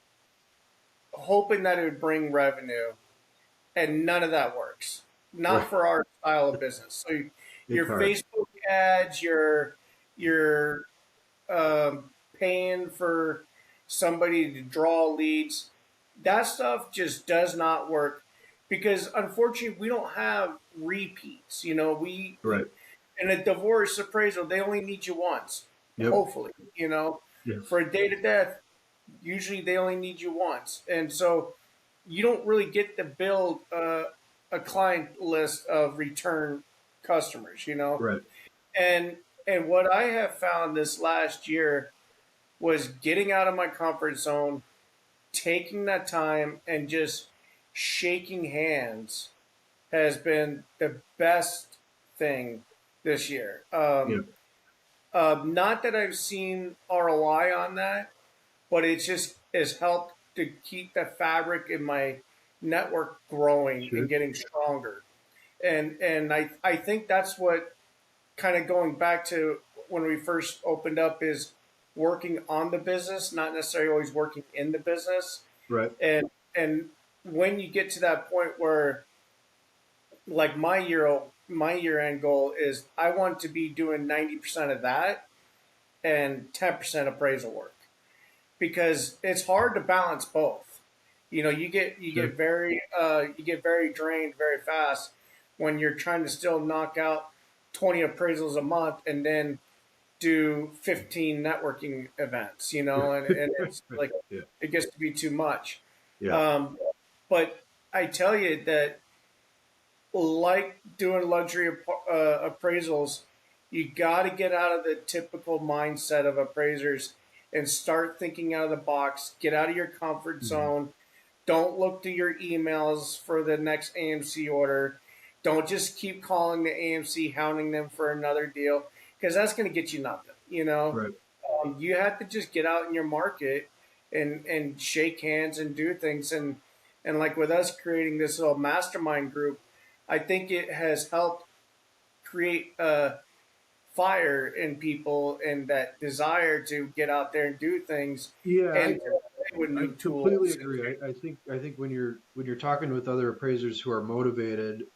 hoping that it would bring revenue, and none of that works. Not Right. for our style of business. So It's your hard. Facebook ads, your paying for somebody to draw leads, that stuff just does not work because unfortunately we don't have repeats. We Right. in a divorce appraisal they only need you once, Yep. hopefully. Yes. For a date of death, usually they only need you once, and so you don't really get to build a client list of return customers. Right. And what I have found this last year was getting out of my comfort zone, taking that time, and just shaking hands has been the best thing this year. Yeah. Not that I've seen ROI on that, but it just has helped to keep the fabric in my network growing and Sure. getting stronger. And I think that's what, kind of going back to when we first opened up, is working on the business, not necessarily always working in the business. Right. And when you get to that point where, like, my year end goal is I want to be doing 90% of that and 10% appraisal work, because it's hard to balance both. You Sure. get very drained very fast when you're trying to still knock out 20 appraisals a month and then do 15 networking events, and it's Right. like Yeah. it gets to be too much. Yeah. Um, but I tell you that, like doing luxury appraisals, you got to get out of the typical mindset of appraisers and start thinking out of the box. Get out of your comfort Mhm. zone. Don't look to your emails for the next AMC order. Don't just keep calling the AMC, hounding them for another deal, because that's going to get you nothing. Right. You have to just get out in your market and shake hands and do things. And like with us creating this little mastermind group, I think it has helped create a fire in people and that desire to get out there and do things Yeah. and to play with I new completely tools. agree. I think when you're talking with other appraisers who are motivated,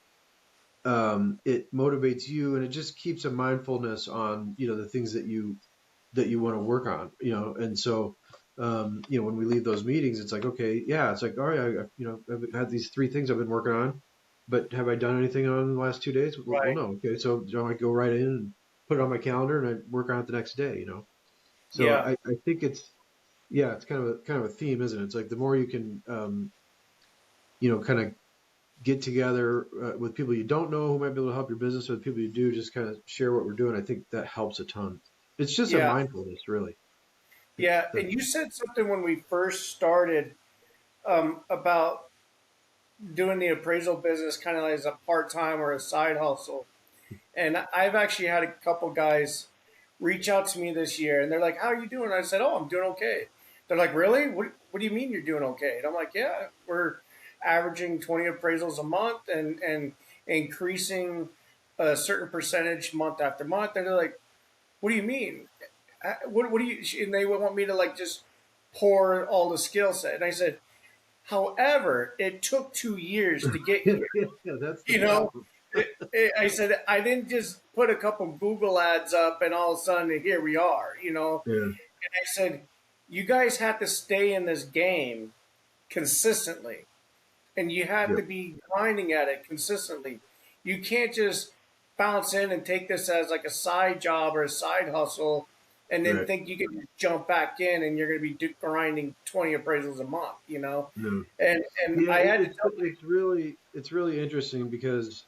it motivates you, and it just keeps a mindfulness on the things that you want to work on, and so when we leave those meetings, it's like, okay, yeah, it's like, all right, I've had these three things I've been working on, but have I done anything on the last 2 days? Well, Right. no. Okay, so I go right in and put it on my calendar and I work on it the next day. So Yeah. I think yeah, it's kind of a theme, isn't it? It's like the more you can kind of get together with people you don't know who might be able to help your business, or the people you do, just kind of share what we're doing. I think that helps a ton. It's just a Yeah. mindfulness, really. Yeah. The, And you said something when we first started, about doing the appraisal business kind of as a part time or a side hustle. And I've actually had a couple guys reach out to me this year, and they're like, "How are you doing?" I said, "Oh, I'm doing okay." They're like, "Really? What do you mean you're doing okay?" And I'm like, "Yeah, we're averaging 20 appraisals a month and increasing a certain percentage month after month." And they're like, "What do you mean? What do you?" And they want me to, like, just pour all the skill set. And I said, "However, it took 2 years to get here." yeah, that's the You know, problem. I said, I didn't just put a couple Google ads up and all of a sudden here we are. Yeah, And I said, you guys have to stay in this game consistently, and you have yep, to be grinding at it consistently. You can't just bounce in and take this as like a side job or a side hustle and then right. think you can just jump back in and you're going to be grinding 20 appraisals a month. No, And yeah, I had to tell it's really interesting because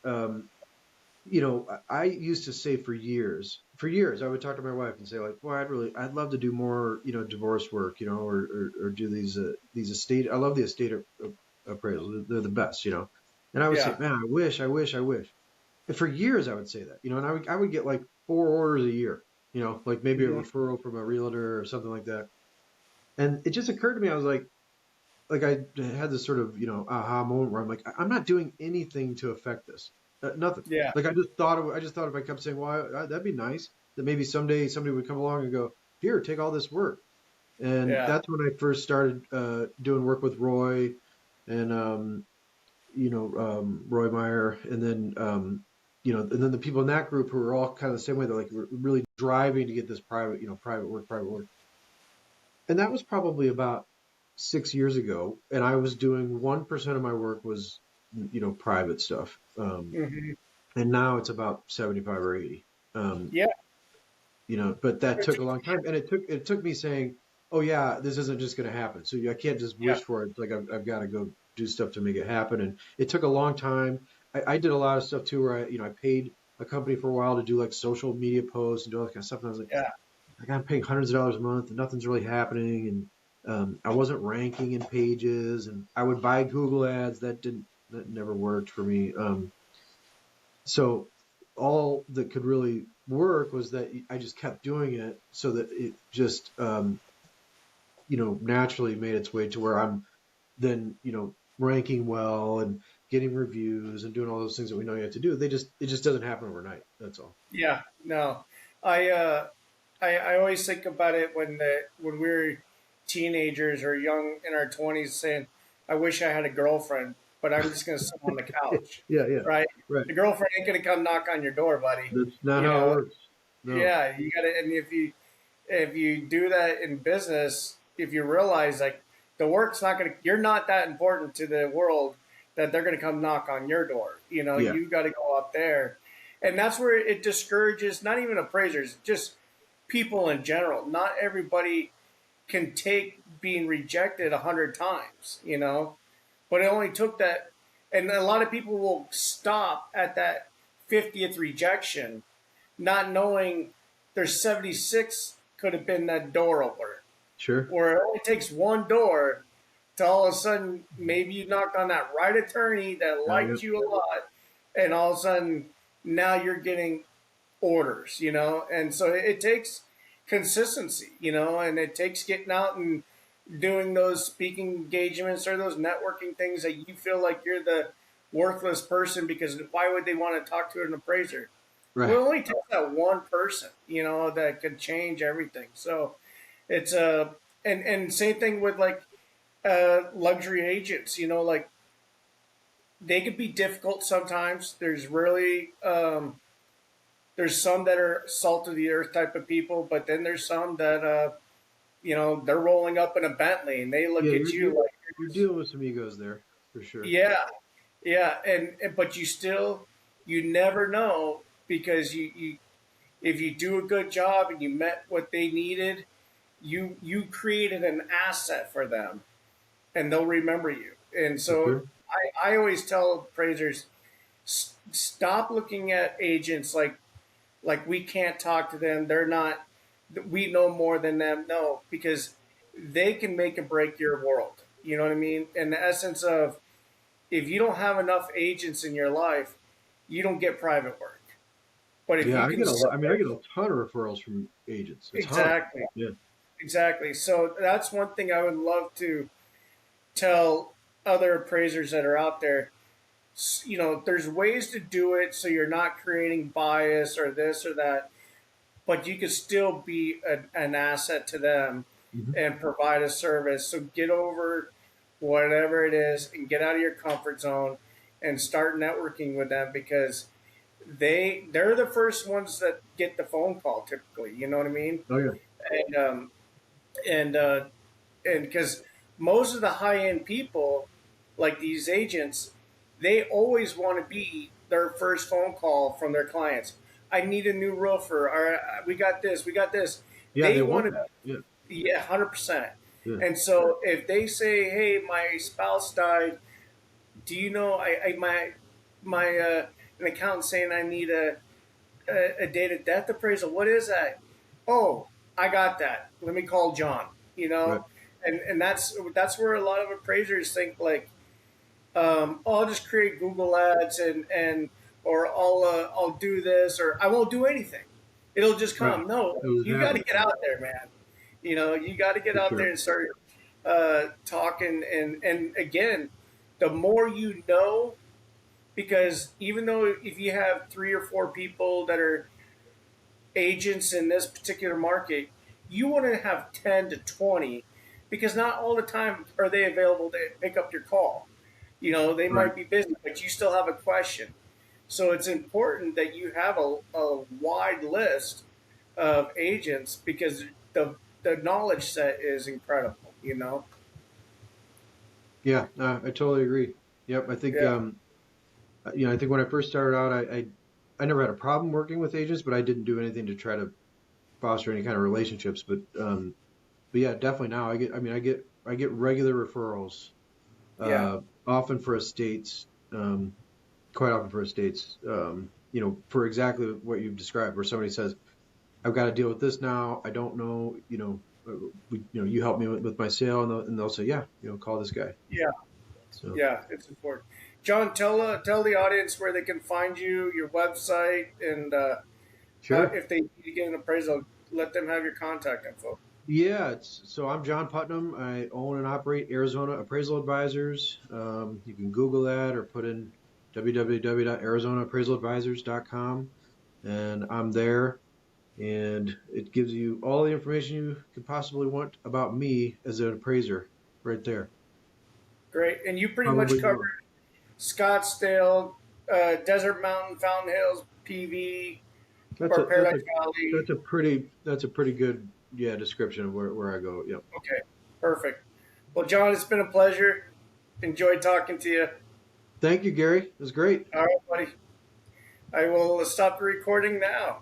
I used to say for years, I would talk to my wife and say like, boy, I'd love to do more, divorce work, or do these estate. I love the estate appraisals. They're the best, And I would say, Yeah. man, I wish. And for years, I would say that, and I would get like 4 orders a year, like maybe a Mhm. referral from a realtor or something like that. And it just occurred to me, I was like I had this sort of aha moment where I'm like, I'm not doing anything to affect this, nothing. Yeah. Like I just thought if I kept saying, well, that'd be nice, that maybe someday somebody would come along and go, here, take all this work. And Yeah. that's when I first started doing work with Roy and Roy Meyer, and then and then the people in that group who were all kind of the same way. They're like really driving to get this private work. And that was probably about 6 years ago, and I was doing 1% of my work was private stuff, Hmm. and now it's about 75 or 80. Um, Yeah. but that took a long time, and it took me saying, oh yeah, this isn't just going to happen. So I can't just Yeah. wish for it. It's like I've got to go do stuff to make it happen, and it took a long time. I did a lot of stuff too, where I paid a company for a while to do like social media posts and do all that kind of stuff, and I was Yeah. like I'm paying hundreds of dollars a month and nothing's really happening. And I wasn't ranking in pages, and I would buy Google ads. That never worked for me. So all that could really work was that I just kept doing it so that it just, naturally made its way to where I'm then, ranking well and getting reviews and doing all those things that we know you have to do. It just doesn't happen overnight. That's all. Yeah. No. I uh I always think about it when we were teenagers or young in our 20s, saying, "I wish I had a girlfriend, but I'm just going to sit on the couch." Yeah, yeah, Right? right. The girlfriend ain't going to come knock on your door, buddy. That's not You how it know? works. No. Yeah, you got to. And if you do that in business, if you realize like the work's not going to, you're not that important to the world that they're going to come knock on your door. Yeah, You got to go out there, and that's where it discourages not even appraisers, just people in general. Not everybody can take being rejected 100 times, but it only took that, and a lot of people will stop at that 50th rejection, not knowing there's 76 could have been that door opener. sure. Where it only takes one door to all of a sudden maybe you knocked on that right attorney that Yeah, liked you a lot, and all of a sudden now you're getting orders, and so it takes consistency, and it takes getting out and doing those speaking engagements or those networking things that you feel like you're the worthless person, because why would they want to talk to an appraiser? Well, right. it only takes that one person, that could change everything. So it's and same thing with like luxury agents, like they could be difficult sometimes. There's some that are salt of the earth type of people, but then there's some that they're rolling up in a Bentley and they Yeah, look at you like you're dealing with some egos there for sure. yeah, yeah, and but you never know, because you if you do a good job and you met what they needed, you created an asset for them, and they'll remember you. And For so sure. I always tell appraisers, stop looking at agents like we can't talk to them. They're not. We know more than them. No, because they can make and break your world. You know what I mean? In the essence of, if you don't have enough agents in your life, you don't get private work. But if Yeah, you I can, get a lot. I mean, I get a ton of referrals from agents. A ton. exactly, Yeah. exactly. So that's one thing I would love to tell other appraisers that are out there. There's ways to do it so you're not creating bias or this or that, but you can still be an asset to them Hmm. and provide a service. So get over whatever it is and get out of your comfort zone and start networking with them, because they're the first ones that get the phone call typically. You know what I mean? Oh yeah. And and and because most of the high end people, like these agents, they always want to be their first phone call from their clients. I need a new roofer. Or we got this. We got this. Yeah, they They want want to, that. Yeah. yeah, 100%. Yeah. And so if they say, "Hey, my spouse died. Do you know? My an accountant saying I need a date of death appraisal. What is that? Oh, I got that. Let me call John. You Right. know, and that's where a lot of appraisers think like, oh, I'll just create Google ads and or I'll do this or I won't do anything. It'll just Right. come. No, It was you got to happening. get out there, man. You know, you got to get For out there sure. and start talking. And again, the more you know, because even though if you have 3 or 4 people that are agents in this particular market, you want to have 10 to 20 because not all the time are they available to pick up your call. You know, they Right. might be busy, but you still have a question. So it's important that you have a wide list of agents because the knowledge set is incredible, you know? Yeah, I totally agree. Yep. I think, Yeah. I think when I first started out, I never had a problem working with agents, but I didn't do anything to try to foster any kind of relationships. But yeah, definitely now I get regular referrals, Yeah. often for estates, quite often for estates, for exactly what you've described, where somebody says, I've got to deal with this now. I don't know, you help me with my sale, and they'll say, yeah, call this guy. Yeah. So Yeah. It's important. John, tell the audience where they can find you, your website, and sure. if they need to get an appraisal, let them have your contact info. Yeah, so I'm Jon Putnam. I own and operate Arizona Appraisal Advisors. You can Google that or put in www.arizonaappraisaladvisors.com, and I'm there. And it gives you all the information you could possibly want about me as an appraiser, right there. Great. And you pretty much Probably cover more. Scottsdale, Desert Mountain, Fountain Hills, PV, That's or a that's a Paradise Valley. that's a pretty good, yeah, description of where I go. Yep. Okay, perfect. Well, John, it's been a pleasure. Enjoyed talking to you. Thank you, Gary. It was great. All right, buddy. I will stop the recording now.